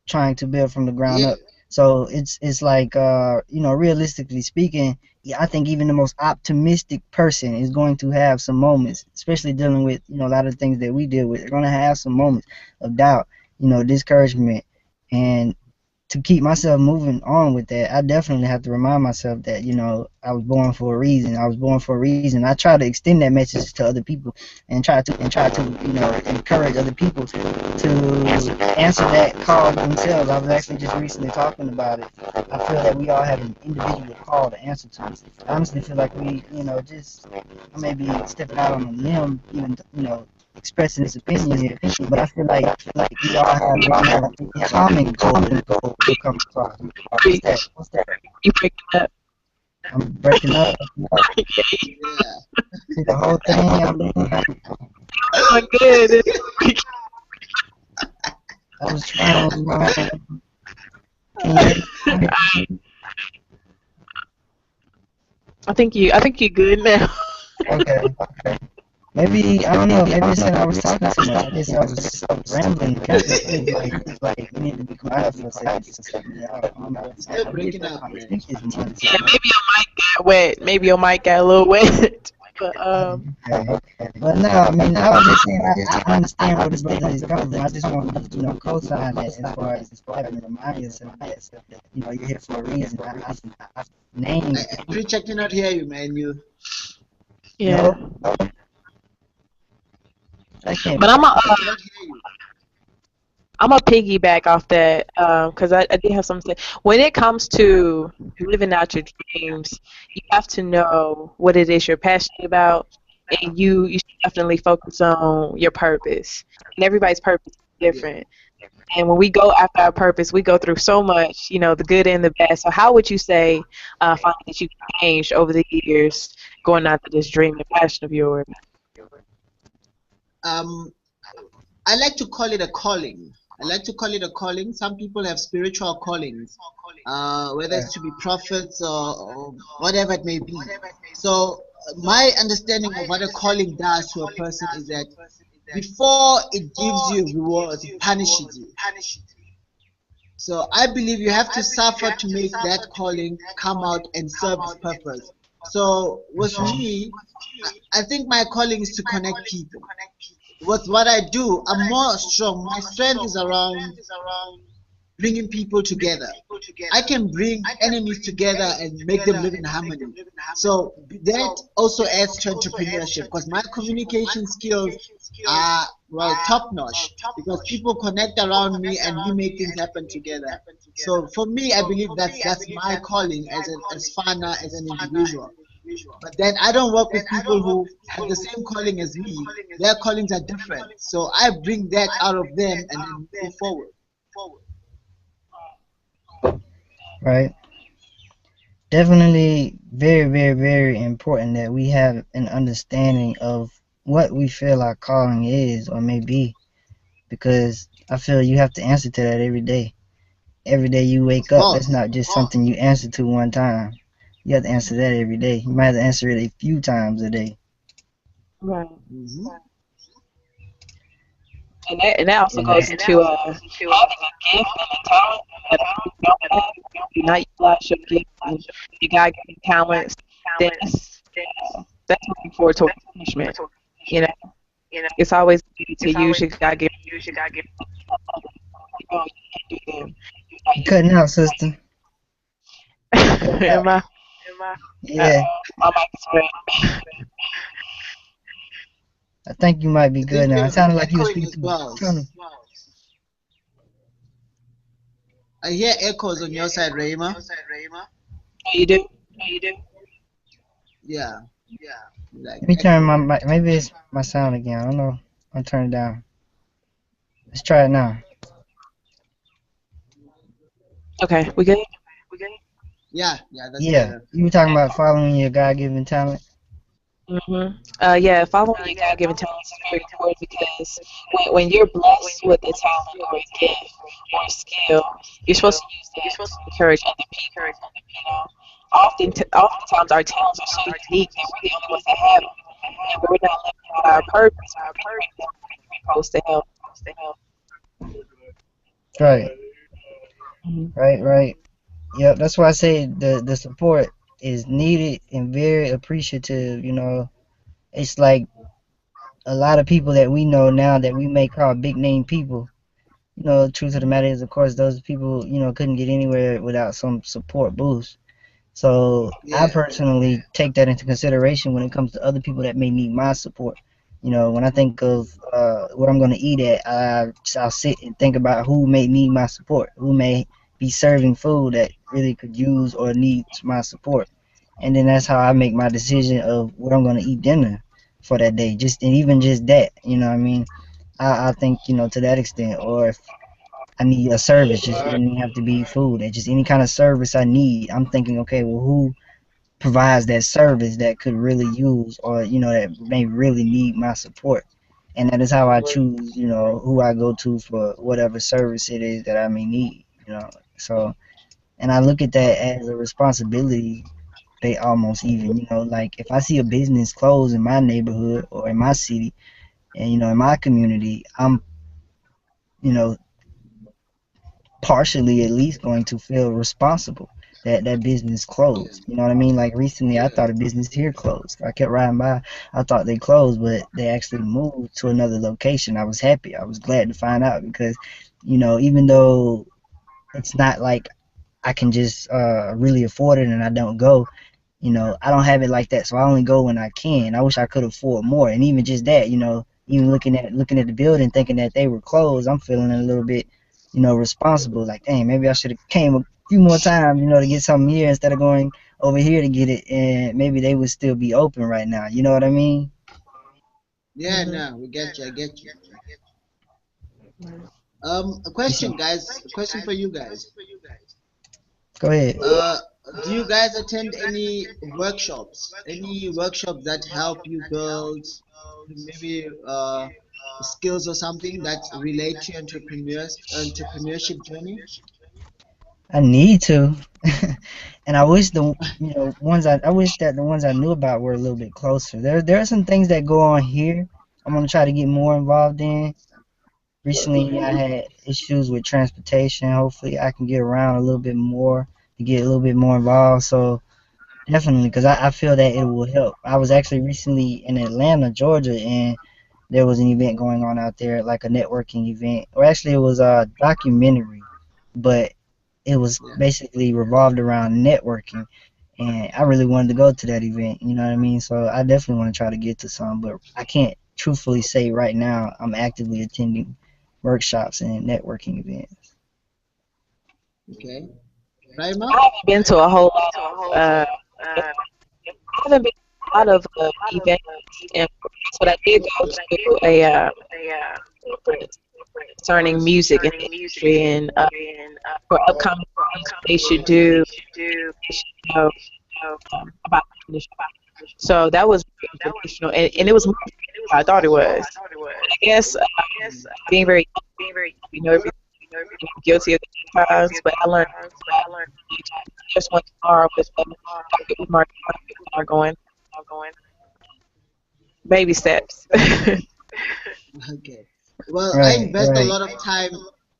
Speaker 1: trying to build from the ground
Speaker 2: Yeah,
Speaker 1: up. So it's like realistically speaking, yeah, I think even the most optimistic person is going to have some moments, especially dealing with a lot of things that we deal with. They're going to have some moments of doubt, discouragement, and to keep myself moving on with that, I definitely have to remind myself that, I was born for a reason. I was born for a reason. I try to extend that message to other people and try to, encourage other people to answer that call themselves. I was actually just recently talking about it. I feel that we all have an individual call to answer to. I honestly feel like we, just I may be stepping out on a limb, even, expressing his opinion here, but I feel like we all have a common goal to come across. What's
Speaker 3: You,
Speaker 1: that? What's that?
Speaker 3: you breaking up.
Speaker 1: I'm breaking up.
Speaker 2: yeah.
Speaker 1: See the whole thing. I'm doing.
Speaker 3: Doing good.
Speaker 1: I was trying. Can you hear me?
Speaker 3: I think you're good now.
Speaker 1: Okay. Maybe I don't know. Maybe it's that I was talking too much. I guess I was rambling. It's like we need to be quiet for a second. Yeah, I don't know.
Speaker 2: Still
Speaker 1: I
Speaker 2: breaking
Speaker 1: did.
Speaker 2: up,
Speaker 1: I
Speaker 2: man.
Speaker 1: think it's mine.
Speaker 3: Yeah, maybe your mic got wet. Maybe your mic got a little wet. But
Speaker 1: Okay. But no, I mean, I was just saying, I understand where this brother is coming from. I just want to, co-sign that as far as having to remind yourself that, you're here for a reason. I named,
Speaker 2: Preach, I cannot hear you, man.
Speaker 3: yeah.
Speaker 1: no, I can't.
Speaker 3: But
Speaker 2: I cannot hear you.
Speaker 3: I'm a piggyback off that because I did have something to say. When it comes to living out your dreams, you have to know what it is you're passionate about, and you should definitely focus on your purpose. And everybody's purpose is
Speaker 2: Yeah.
Speaker 3: different. And when we go after our purpose, we go through so much, the good and the bad. So how would you say, finally, that you changed over the years going after this dream and passion of yours?
Speaker 2: Um, I like to call it a calling. I like to call it a calling. Some people have spiritual callings, whether it's to be prophets or whatever it may be. So my understanding of what a calling does to a person is that before it gives you rewards, it punishes you. So I believe you have to suffer to make that calling come out and serve its purpose. So with me, I think my calling is to connect people. With what I do, I'm more strong. My strength is around bringing people together. I can bring enemies together and make them live in harmony. So that also adds to entrepreneurship because my communication skills are well top notch because people connect around me and we make things happen together. So for me, I believe that's my calling as Fana as an individual. But then I don't work with people who have the same calling as me. Their callings are different. So I bring that out of them and then move forward.
Speaker 1: right? Definitely very, very, very important that we have an understanding of what we feel our calling is or may be, because I feel you have to answer to that every day. Every day you
Speaker 2: Of
Speaker 1: wake up, that's
Speaker 2: course.
Speaker 1: not just something you answer to one time. You have to answer that every day. You might have to answer it a few times a day.
Speaker 3: Right.
Speaker 2: Hmm.
Speaker 3: And that also
Speaker 1: Yeah.
Speaker 3: goes into having a gift and a talent that other people don't have. If you do not utilize your gift and your God-given talents, then that's moving forward toward punishment. You know, it's always good to use your God-given talents. You can't do them.
Speaker 1: You cutting out, sister. You cutting out.
Speaker 3: Am I?
Speaker 1: Yeah.
Speaker 3: My mic is red.
Speaker 1: I think you might be
Speaker 2: I think
Speaker 1: good now. It
Speaker 2: you're
Speaker 1: sounded like you were
Speaker 2: echoing
Speaker 1: speaking
Speaker 2: as
Speaker 1: through the
Speaker 2: well.
Speaker 1: tunnel.
Speaker 2: I hear echoes on your side, Rayma.
Speaker 3: Oh, you do?
Speaker 2: Yeah, like
Speaker 1: Let me turn my
Speaker 2: echoing.
Speaker 1: mic. Maybe it's my sound again. I don't know. I'll turn it down. Let's try it now.
Speaker 3: Okay, we good?
Speaker 2: Yeah, that's
Speaker 1: Yeah.
Speaker 2: better.
Speaker 1: You were talking about following your God given talent.
Speaker 3: Yeah, following your God-given talents is very important because when you're blessed with a talent or a gift or a skill, you're supposed to use that to encourage other people. You know, oftentimes our talents are so unique that we're the only ones that have them, and we're not living out our purpose. We're supposed to help.
Speaker 1: Right.
Speaker 3: Mhm.
Speaker 1: Right. Right. Yep. That's why I say the support is needed and very appreciative. It's like a lot of people that we know now that we may call big name people. The truth of the matter is, of course, those people, couldn't get anywhere without some support boost. So I
Speaker 2: Yeah,
Speaker 1: personally take that into consideration when it comes to other people that may need my support. When I think of what I'm going to eat at, I'll sit and think about who may need my support, who may be serving food that really could use or needs my support. And then that's how I make my decision of what I'm going to eat dinner for that day. Just and even just that, what I mean, I think to that extent, or if I need a service, just it doesn't even have to be food. It's just any kind of service I need. I'm thinking, okay, well, who provides that service that could really use or that may really need my support? And that is how I choose, who I go to for whatever service it is that I may need. So, and I look at that as a responsibility. They almost even, like if I see a business close in my neighborhood or in my city, and in my community, I'm you know partially at least going to feel responsible that that business
Speaker 2: yeah,
Speaker 1: closed. You know what I mean? Like recently, I thought a business here closed. I kept riding by. I thought they closed, but they actually moved to another location. I was happy. I was glad to find out because, even though it's not like I can just really afford it and I don't go, I don't have it like that, so I only go when I can. I wish I could afford more, and even just that, even looking at the building, thinking that they were closed, I'm feeling a little bit, responsible. Like, dang, maybe I should have came a few more times, to get something here instead of going over here to get it, and maybe they would still be open right now. You know what I mean?
Speaker 2: yeah. No, we get you. I get you.
Speaker 3: Mhm.
Speaker 2: A
Speaker 1: You see?
Speaker 2: question, guys. A question for you guys.
Speaker 1: Go ahead.
Speaker 2: Uh, do you guys attend any workshops? Any workshops that help you build maybe skills or something that relate to entrepreneurship journey?
Speaker 1: I need to, and I wish I wish that the ones I knew about were a little bit closer. There are some things that go on here. I'm gonna try to get more involved in. Recently, I had issues with transportation. Hopefully, I can get around a little bit more to get a little bit more involved. So definitely, because I feel that it will help. I was actually recently in Atlanta, Georgia, and there was an event going on out there, like a networking event, or actually it was a documentary, but it was
Speaker 2: Yeah,
Speaker 1: basically revolved around networking, and I really wanted to go to that event. You know what I mean? So I definitely want to try to get to some, but I can't truthfully say right now I'm actively attending workshops and networking events.
Speaker 2: okay.
Speaker 3: I
Speaker 2: Raima?
Speaker 3: haven't been to a whole lot of haven't been to a lot of events, and but I did go to a conference concerning music and industry, and for upcoming artists, they should do they should know about the industry. So that was very informational, and it was more than I thought it was. I guess being very, everything, guilty of the times, but I learned just went tomorrow with with Mark are going baby steps.
Speaker 2: Okay. Well, I
Speaker 1: Right,
Speaker 2: invest a
Speaker 1: right.
Speaker 2: lot of time.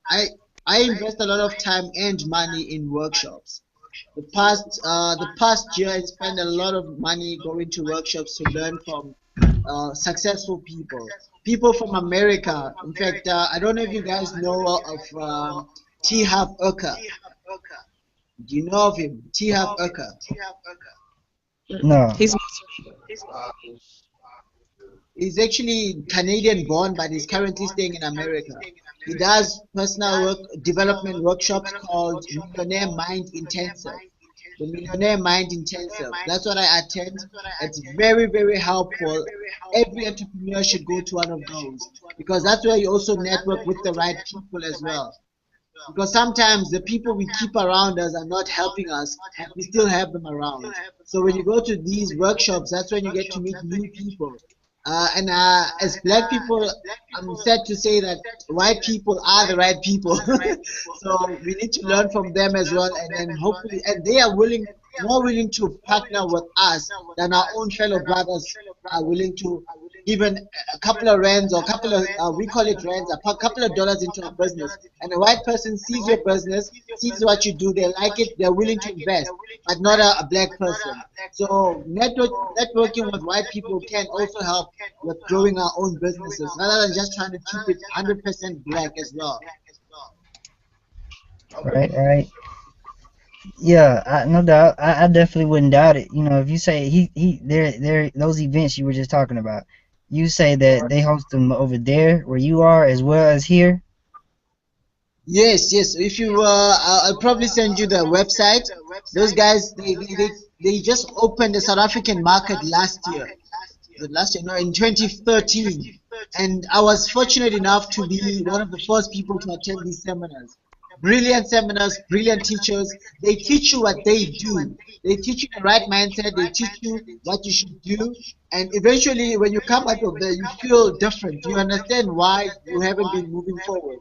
Speaker 2: I I invest a lot of time and money in workshops. The past year, I spent a lot of money going to workshops to learn from successful people from America. In fact, I don't know if you guys know of T. Harv Eker. Do you know of him? T. Harv Eker.
Speaker 1: No.
Speaker 3: He's
Speaker 2: He's actually Canadian born, but he's currently staying in America. He does personal work development workshops called Millionaire Mind Intensive. The Millionaire Mind Intensive. That's what I attend. It's very, very helpful. Every entrepreneur should go to one of those because that's where you also network with the right people as well. Because sometimes the people we keep around us are not helping us, but we still have them around. So when you go to these workshops, that's when you get to meet new people. And as black people, I'm sad to say that white people are the right people. So we need to learn from them as well, and then hopefully, and they are more willing to partner with us than our own fellow brothers are willing to even a couple of rands or a couple of we call it rands, couple of dollars into a business, and a white person sees your business, sees what you do, they like it, they're willing to invest, but not a black person. So networking with white people can also help with growing our own businesses rather than just trying to keep it 100% black as well.
Speaker 1: Right, right. Yeah, no doubt. I definitely wouldn't doubt it. If you say there those events you were just talking about, you say that they host them over there where you are as well as here.
Speaker 2: Yes, yes. If you I'll probably send you the website. Those guys, they just opened the South African market last year. Last year, no, in 2013, and I was fortunate enough to be one of the first people to attend these seminars. Brilliant seminars, brilliant teachers. They teach you what they do. They teach you the right mindset. They teach you what you should do, and eventually, when you come out of there, you feel different. You understand why you haven't been moving forward.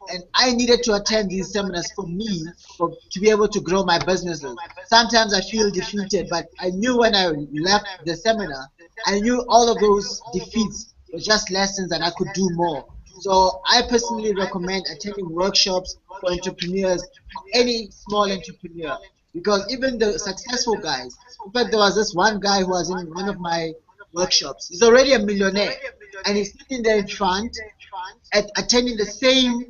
Speaker 2: And I needed to attend these seminars for me, to be able to grow my businesses. Sometimes I feel defeated, but I knew when I left the seminar, I knew all of those defeats were just lessons and I could do more. So I personally recommend attending workshops for entrepreneurs, any small entrepreneur, because even the successful guys, in fact, there was this one guy who was in one of my workshops. He's already a millionaire, and he's sitting there in front attending the same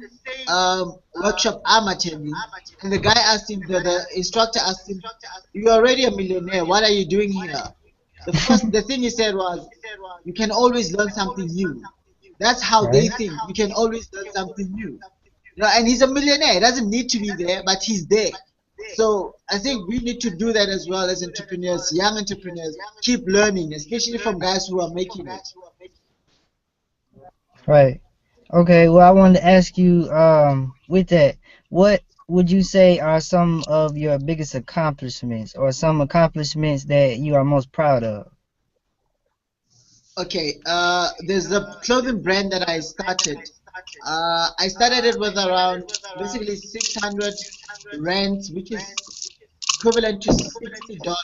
Speaker 2: workshop I'm attending, and the guy asked him, the instructor asked him, "You're already a millionaire. What are you doing here?" The thing he said was, "You can always learn something new." That's how they
Speaker 1: Right.
Speaker 2: think. You can always learn something new. And he's a millionaire. He doesn't need to be there, but he's there. So I think we need to do that as well as entrepreneurs, young entrepreneurs. Keep learning, especially from guys who are making it.
Speaker 1: Right. Okay. Well, I wanted to ask you, with that, what would you say are some of your biggest accomplishments, or some accomplishments that you are most proud of?
Speaker 2: Okay, there's a clothing brand that I started. I started it with around basically 600 rands, which is equivalent to $60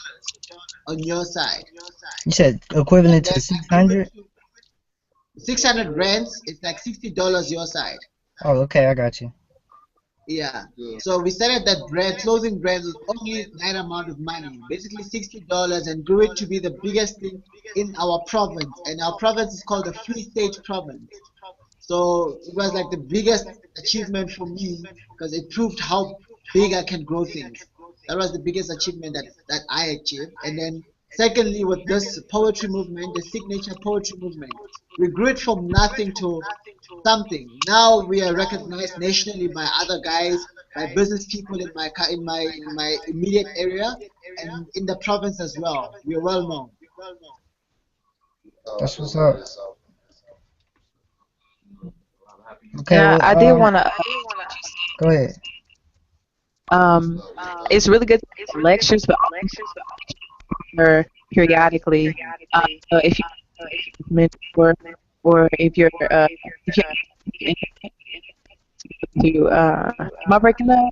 Speaker 2: on your side.
Speaker 1: You said
Speaker 2: And
Speaker 1: equivalent to
Speaker 2: then I grew it
Speaker 1: 600?
Speaker 2: to 600 rands, it's like $60 your side.
Speaker 1: Oh, okay, I got you.
Speaker 2: Yeah. So we started that brand, clothing brand, with only that amount of money, basically $60, and grew it to be the biggest thing in our province. And our province is called the Free State Province. So it was like the biggest achievement for me because it proved how big I can grow things. That was the biggest achievement that I achieved. And then secondly, with this poetry movement, the signature poetry movement, we grew it from nothing to something. Now we are recognized nationally by other guys, by business people in my immediate area and in the province as well. We are well known.
Speaker 1: That's what's up.
Speaker 3: And
Speaker 1: Okay,
Speaker 3: I,
Speaker 1: well,
Speaker 3: I did want to
Speaker 1: go ahead.
Speaker 3: um, it's really good to have lectures, but also periodically. So if you mentor or if you to am I breaking up?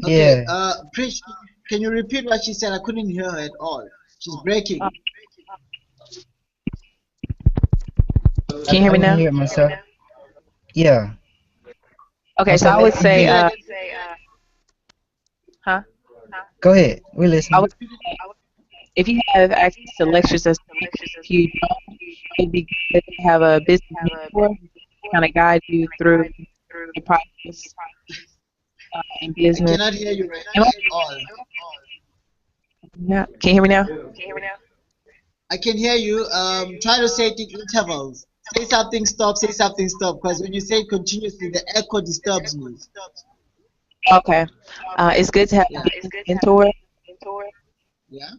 Speaker 2: Okay,
Speaker 1: Yeah.
Speaker 2: Preach, can you repeat what she said? I couldn't hear her at all. She's breaking.
Speaker 3: Can you hear
Speaker 1: I
Speaker 3: me
Speaker 1: didn't
Speaker 3: now?
Speaker 1: hear it myself. Yeah. I
Speaker 3: Okay, so
Speaker 1: said
Speaker 3: I would
Speaker 1: maybe you
Speaker 3: say,
Speaker 1: could.
Speaker 3: huh?
Speaker 1: Go ahead. We
Speaker 3: I
Speaker 1: listening.
Speaker 3: would say if you have access to lectures, that's great. If you don't, it'd be good to have a business mentor kind of guide you through the process in
Speaker 2: I
Speaker 3: business.
Speaker 2: cannot hear you
Speaker 3: Am I-
Speaker 2: at all.
Speaker 3: Yeah. Can you hear me now?
Speaker 2: I can hear you. Try to say it in intervals. Say something, stop, say something, stop. Because when you say it continuously, the echo disturbs me.
Speaker 3: Okay. It's good to have a
Speaker 2: Yeah.
Speaker 3: business mentor.
Speaker 2: Yeah.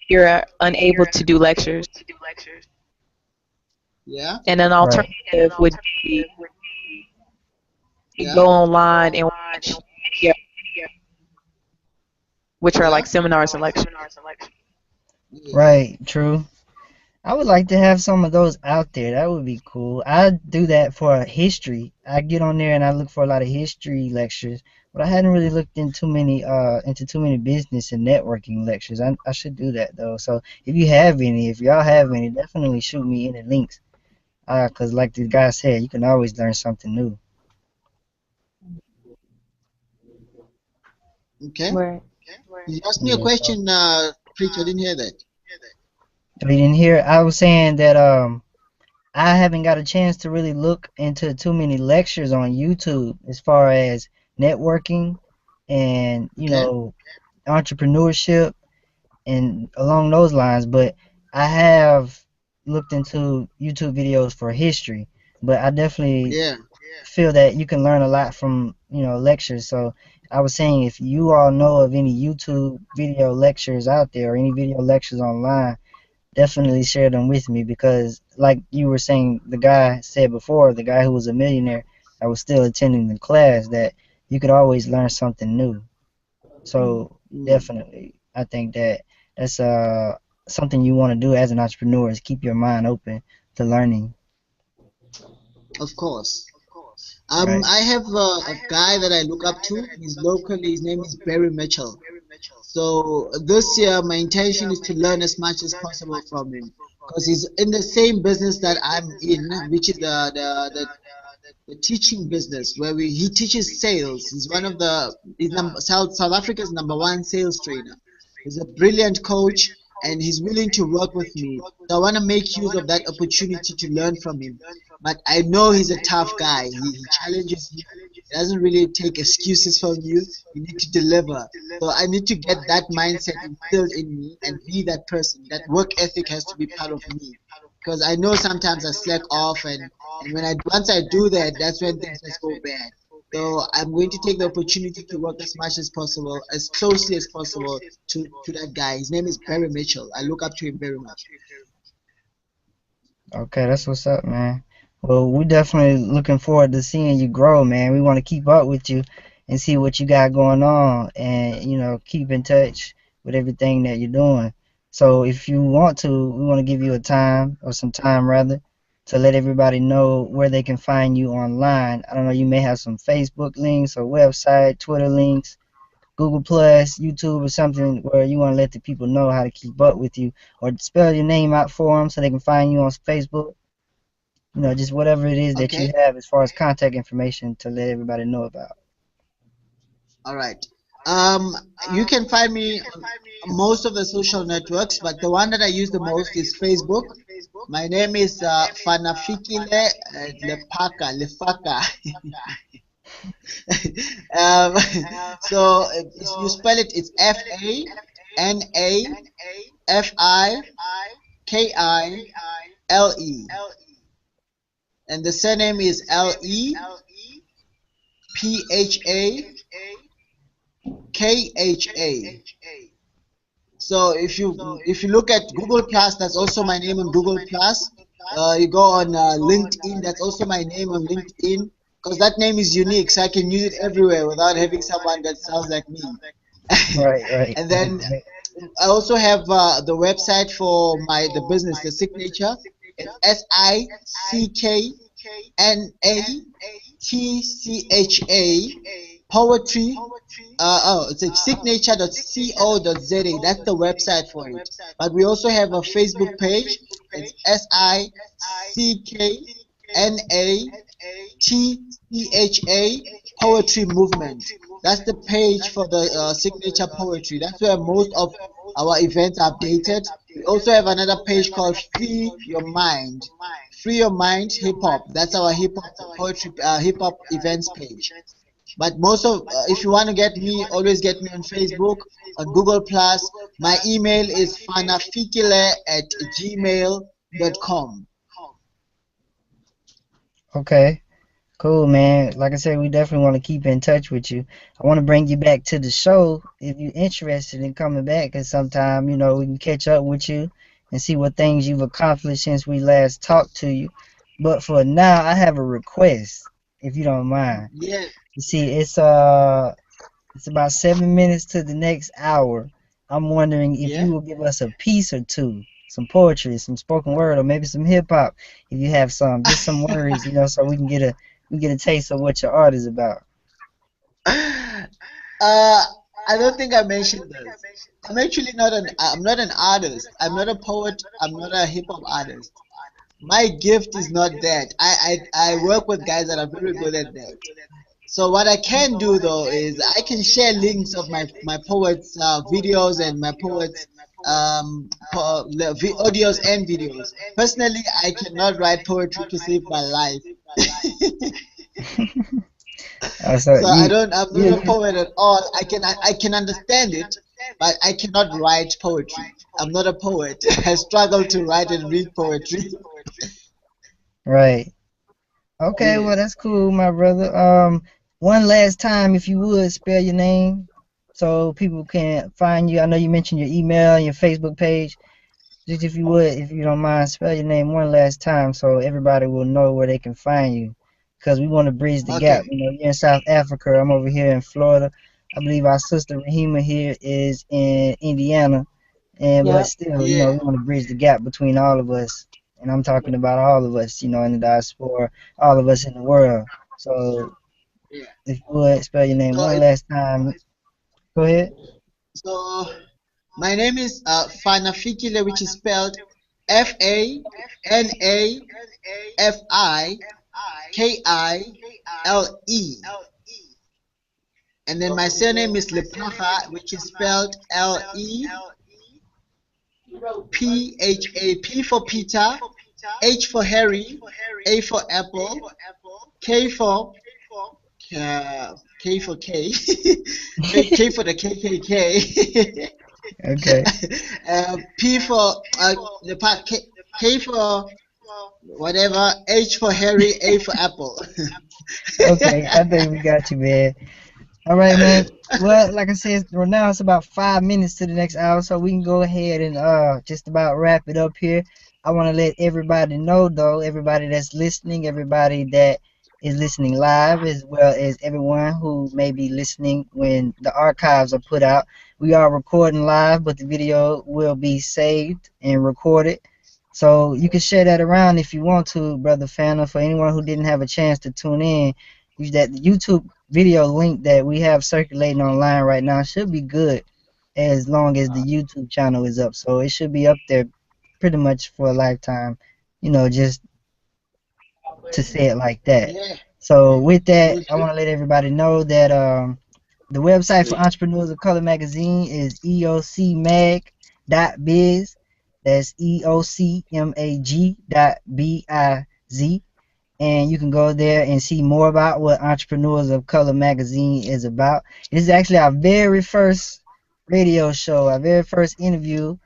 Speaker 3: You're unable to do lectures.
Speaker 2: Yeah.
Speaker 3: And an
Speaker 1: Right.
Speaker 3: alternative would be to
Speaker 2: Yeah.
Speaker 3: go online and watch, yeah, which are
Speaker 2: Yeah.
Speaker 3: like seminars and lectures.
Speaker 2: Yeah.
Speaker 1: Right. True. I would like to have some of those out there. That would be cool. I do that for history. I get on there and I look for a lot of history lectures, but I hadn't really looked into too many business and networking lectures. I should do that though. So if y'all have any, definitely shoot me any links. 'Cause like the guy said, you can always learn something new.
Speaker 2: Okay.
Speaker 3: Right.
Speaker 2: You asked me a
Speaker 1: Yeah. So
Speaker 2: question, Preach. I didn't hear that.
Speaker 1: if you didn't hear, I was saying that I haven't got a chance to really look into too many lectures on YouTube as far as networking and
Speaker 2: Okay.
Speaker 1: entrepreneurship and along those lines. But I have looked into YouTube videos for history, but I definitely
Speaker 2: Yeah.
Speaker 1: feel that you can learn a lot from lectures. So I was saying if you all know of any YouTube video lectures out there or any video lectures online, definitely share them with me because like you were saying, the guy said before, the guy who was a millionaire that was still attending the class, that you could always learn something new. So
Speaker 2: Mm,
Speaker 1: definitely I think that that's something you want to do as an entrepreneur, is keep your mind open to learning.
Speaker 2: of course.
Speaker 1: Right.
Speaker 2: I have a guy that I look up to. He's locally. His name is Barry Mitchell. So this year, my intention is to learn as much as possible from him because he's in the same business that I'm in, which is the teaching business where he teaches sales. He's one of the South Africa's #1 sales trainer. He's a brilliant coach and he's willing to work with me. So I want to make use of that opportunity to learn from him. But I know he's a tough guy. He challenges you. He doesn't really take excuses from you. You need to deliver. So I need to get that mindset instilled in me and be that person. That work ethic has to be part of me because I know sometimes I slack off and when I once I do that, that's when things just go bad. So I'm going to take the opportunity to work as much as possible, as closely as possible to that guy. His name is Barry Mitchell. I look up to him very much.
Speaker 1: Okay, that's what's up, man. Well, we're definitely looking forward to seeing you grow, man. We want to keep up with you and see what you got going on and, keep in touch with everything that you're doing. So if you want to, we want to give you a time or some time rather to let everybody know where they can find you online. I don't know, you may have some Facebook links or website, Twitter links, Google Plus, YouTube, or something where you want to let the people know how to keep up with you, or spell your name out for them so they can find you on Facebook. Just whatever it is that you
Speaker 2: Okay?
Speaker 1: have as far as contact information to let everybody know about.
Speaker 2: All right. You can find me on most of the social networks, but the one that I use the most is Facebook. My name is Fanafikile Lephaka. um, so if you spell it, it's Fanafikile, and the surname is Lephakha. So if you look at Google Plus, that's also my name on Google Plus. You go on LinkedIn, that's also my name on LinkedIn, because that name is unique, so I can use it everywhere without having someone that sounds like me.
Speaker 1: Right, right.
Speaker 2: And then I also have the website for the business, the signature. It's SICKNATCHA poetry. It's a signature.co.za. That's the website for it. But we also have a Facebook page. It's SICKNATCHA Poetry Movement. That's the page for the signature poetry. That's where most of our events are updated. We also have another page called Free Your Mind. Free Your Mind Hip Hop. That's our hip hop poetry, hip hop events page. But if you want to get me, always get me on Facebook, on Google Plus. My email is fanafikile@gmail.com.
Speaker 1: Okay. Cool, man. Like I said, we definitely want to keep in touch with you. I want to bring you back to the show if you're interested in coming back, and sometime, we can catch up with you and see what things you've accomplished since we last talked to you. But for now, I have a request, if you don't mind.
Speaker 2: Yeah,
Speaker 1: You see, it's about 7 minutes to the next hour. I'm wondering if
Speaker 2: yeah.
Speaker 1: you will give us a piece or two, some poetry, some spoken word, or maybe some hip hop. If you have some, just some words, so we get a taste of what your art is about.
Speaker 2: I don't think I mentioned this. I'm not an artist. I'm not a poet. I'm not a hip hop artist. My gift is not that. I work with guys that are very good at that. So what I can do though is I can share links of my poets videos and my poets audios and videos. Personally, I cannot write poetry to save my life.
Speaker 1: So
Speaker 2: So
Speaker 1: you,
Speaker 2: I'm not a
Speaker 1: you,
Speaker 2: poet at all. I can understand it, but I cannot write poetry. I'm not a poet. I struggle to write and read poetry.
Speaker 1: right. Okay, well
Speaker 2: Yes.
Speaker 1: that's cool, my brother. One last time, if you would spell your name so people can find you. I know you mentioned your email and your Facebook page. Just if you would, if you don't mind, spell your name one last time so everybody will know where they can find you. Because we want to bridge the gap.
Speaker 2: Okay.
Speaker 1: You're in South Africa. I'm over here in Florida. I believe our sister Rahima here is in Indiana. But
Speaker 3: Yep.
Speaker 1: still,
Speaker 2: Yeah.
Speaker 1: we want to bridge the gap between all of us. And I'm talking about all of us, in the diaspora, all of us in the world. So
Speaker 2: Yeah.
Speaker 1: if you would spell your name
Speaker 2: So
Speaker 1: one
Speaker 2: it's
Speaker 1: last time, go ahead.
Speaker 2: so my name is Fanafikile, which is spelled Fanafikile, and then my surname is Lephaka, which is spelled Lepha. P for Peter, H for Harry, A for Apple, K for K for K, K for the KKK,
Speaker 1: Okay.
Speaker 2: P for K for whatever, H for Harry, A for Apple.
Speaker 1: Okay, I think we got you, man. All right, man. Well, like I said, right now it's about 5 minutes to the next hour, so we can go ahead and just about wrap it up here. I want to let everybody know, though, everybody that's listening, everybody that is listening live, as well as everyone who may be listening when the archives are put out. We are recording live, but the video will be saved and recorded. So you can share that around if you want to, Brother Fana, for anyone who didn't have a chance to tune in. Use that YouTube video link that we have circulating online right now should be good as long as the YouTube channel is up. So it should be up there pretty much for a lifetime, just to say it like that.
Speaker 2: Yeah,
Speaker 1: So with that,
Speaker 2: we'll
Speaker 1: I
Speaker 2: do.
Speaker 1: want to let everybody know that the website for Entrepreneurs of Color magazine is eocmag.biz. That's eocmag.biz, and you can go there and see more about what Entrepreneurs of Color magazine is about. This is actually our very first radio show, our very first
Speaker 2: Woohoo!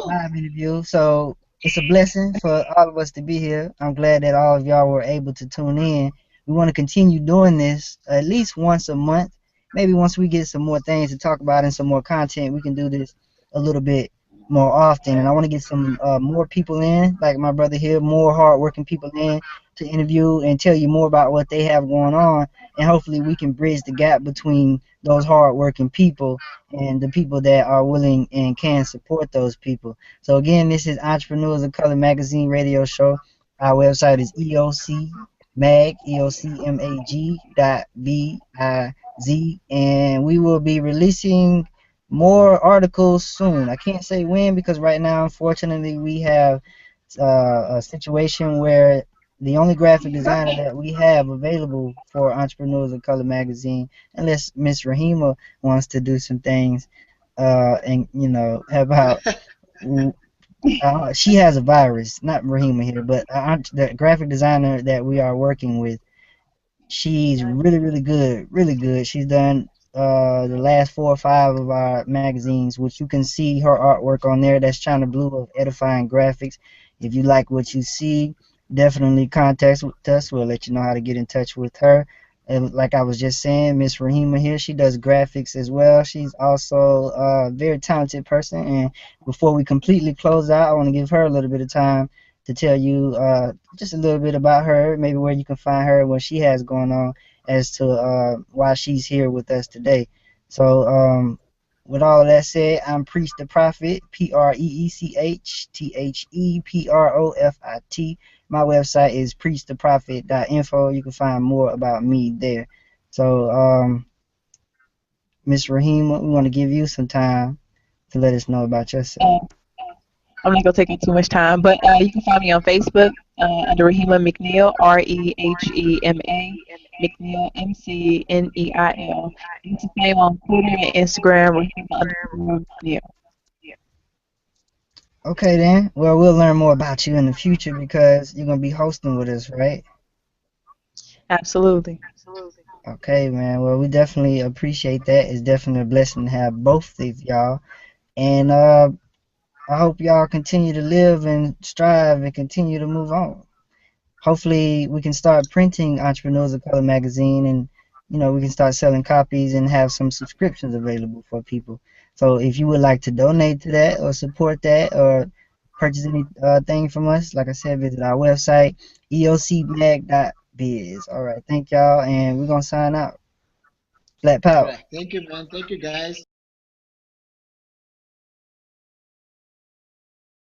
Speaker 1: live interview. So it's a blessing for all of us to be here. I'm glad that all of y'all were able to tune in. We want to continue doing this at least once a month. Maybe once we get some more things to talk about and some more content, we can do this a little bit more often, and I want to get some more people in, like my brother here, more hardworking people in to interview and tell you more about what they have going on, and hopefully we can bridge the gap between those hardworking people and the people that are willing and can support those people. So again, this is Entrepreneurs of Color Magazine radio show. Our website is EOCmag.biz, and we will be releasing more articles soon. I can't say when because right now, unfortunately, we have a situation where the only graphic designer that we have available for Entrepreneurs of Color magazine, unless Miss Rahima wants to do some things, and help out. She has a virus, not Rahima here, but the graphic designer that we are working with, she's really, really good, really good. She's done the last 4 or 5 of our magazines, which you can see her artwork on there. That's China Blue of Edifying Graphics. If you like what you see, definitely contact with us. We'll let you know how to get in touch with her. And like I was just saying, Miss Rahima here, she does graphics as well. She's also a very talented person. And before we completely close out, I want to give her a little bit of time to tell you just a little bit about her, maybe where you can find her, what she has going on, as to why she's here with us today. So, with all that said, I'm Preach the Prophet, PreechTheProfit. My website is preachtheprophet.info. You can find more about me there. So, Miss Rahima, we want to give you some time to let us know about yourself.
Speaker 3: I'm not gonna take up too much time, but you can find me on Facebook under Rahima McNeil, Rehema McNeil, McNeil. It's the same on Twitter and Instagram, Rahima_McNeil.
Speaker 1: Okay then. Well, we'll learn more about you in the future because you're gonna be hosting with us, right?
Speaker 3: Absolutely.
Speaker 1: Okay, man. Well, we definitely appreciate that. It's definitely a blessing to have both of y'all. And I hope y'all continue to live and strive and continue to move on. Hopefully we can start printing Entrepreneurs of Color magazine, and we can start selling copies and have some subscriptions available for people. So if you would like to donate to that or support that or purchase any thing from us, like I said, visit our website, eocmag.biz. All right, thank y'all, and we're gonna sign out. Flat
Speaker 2: All
Speaker 1: power.
Speaker 2: right. Thank you, man. Thank you, guys.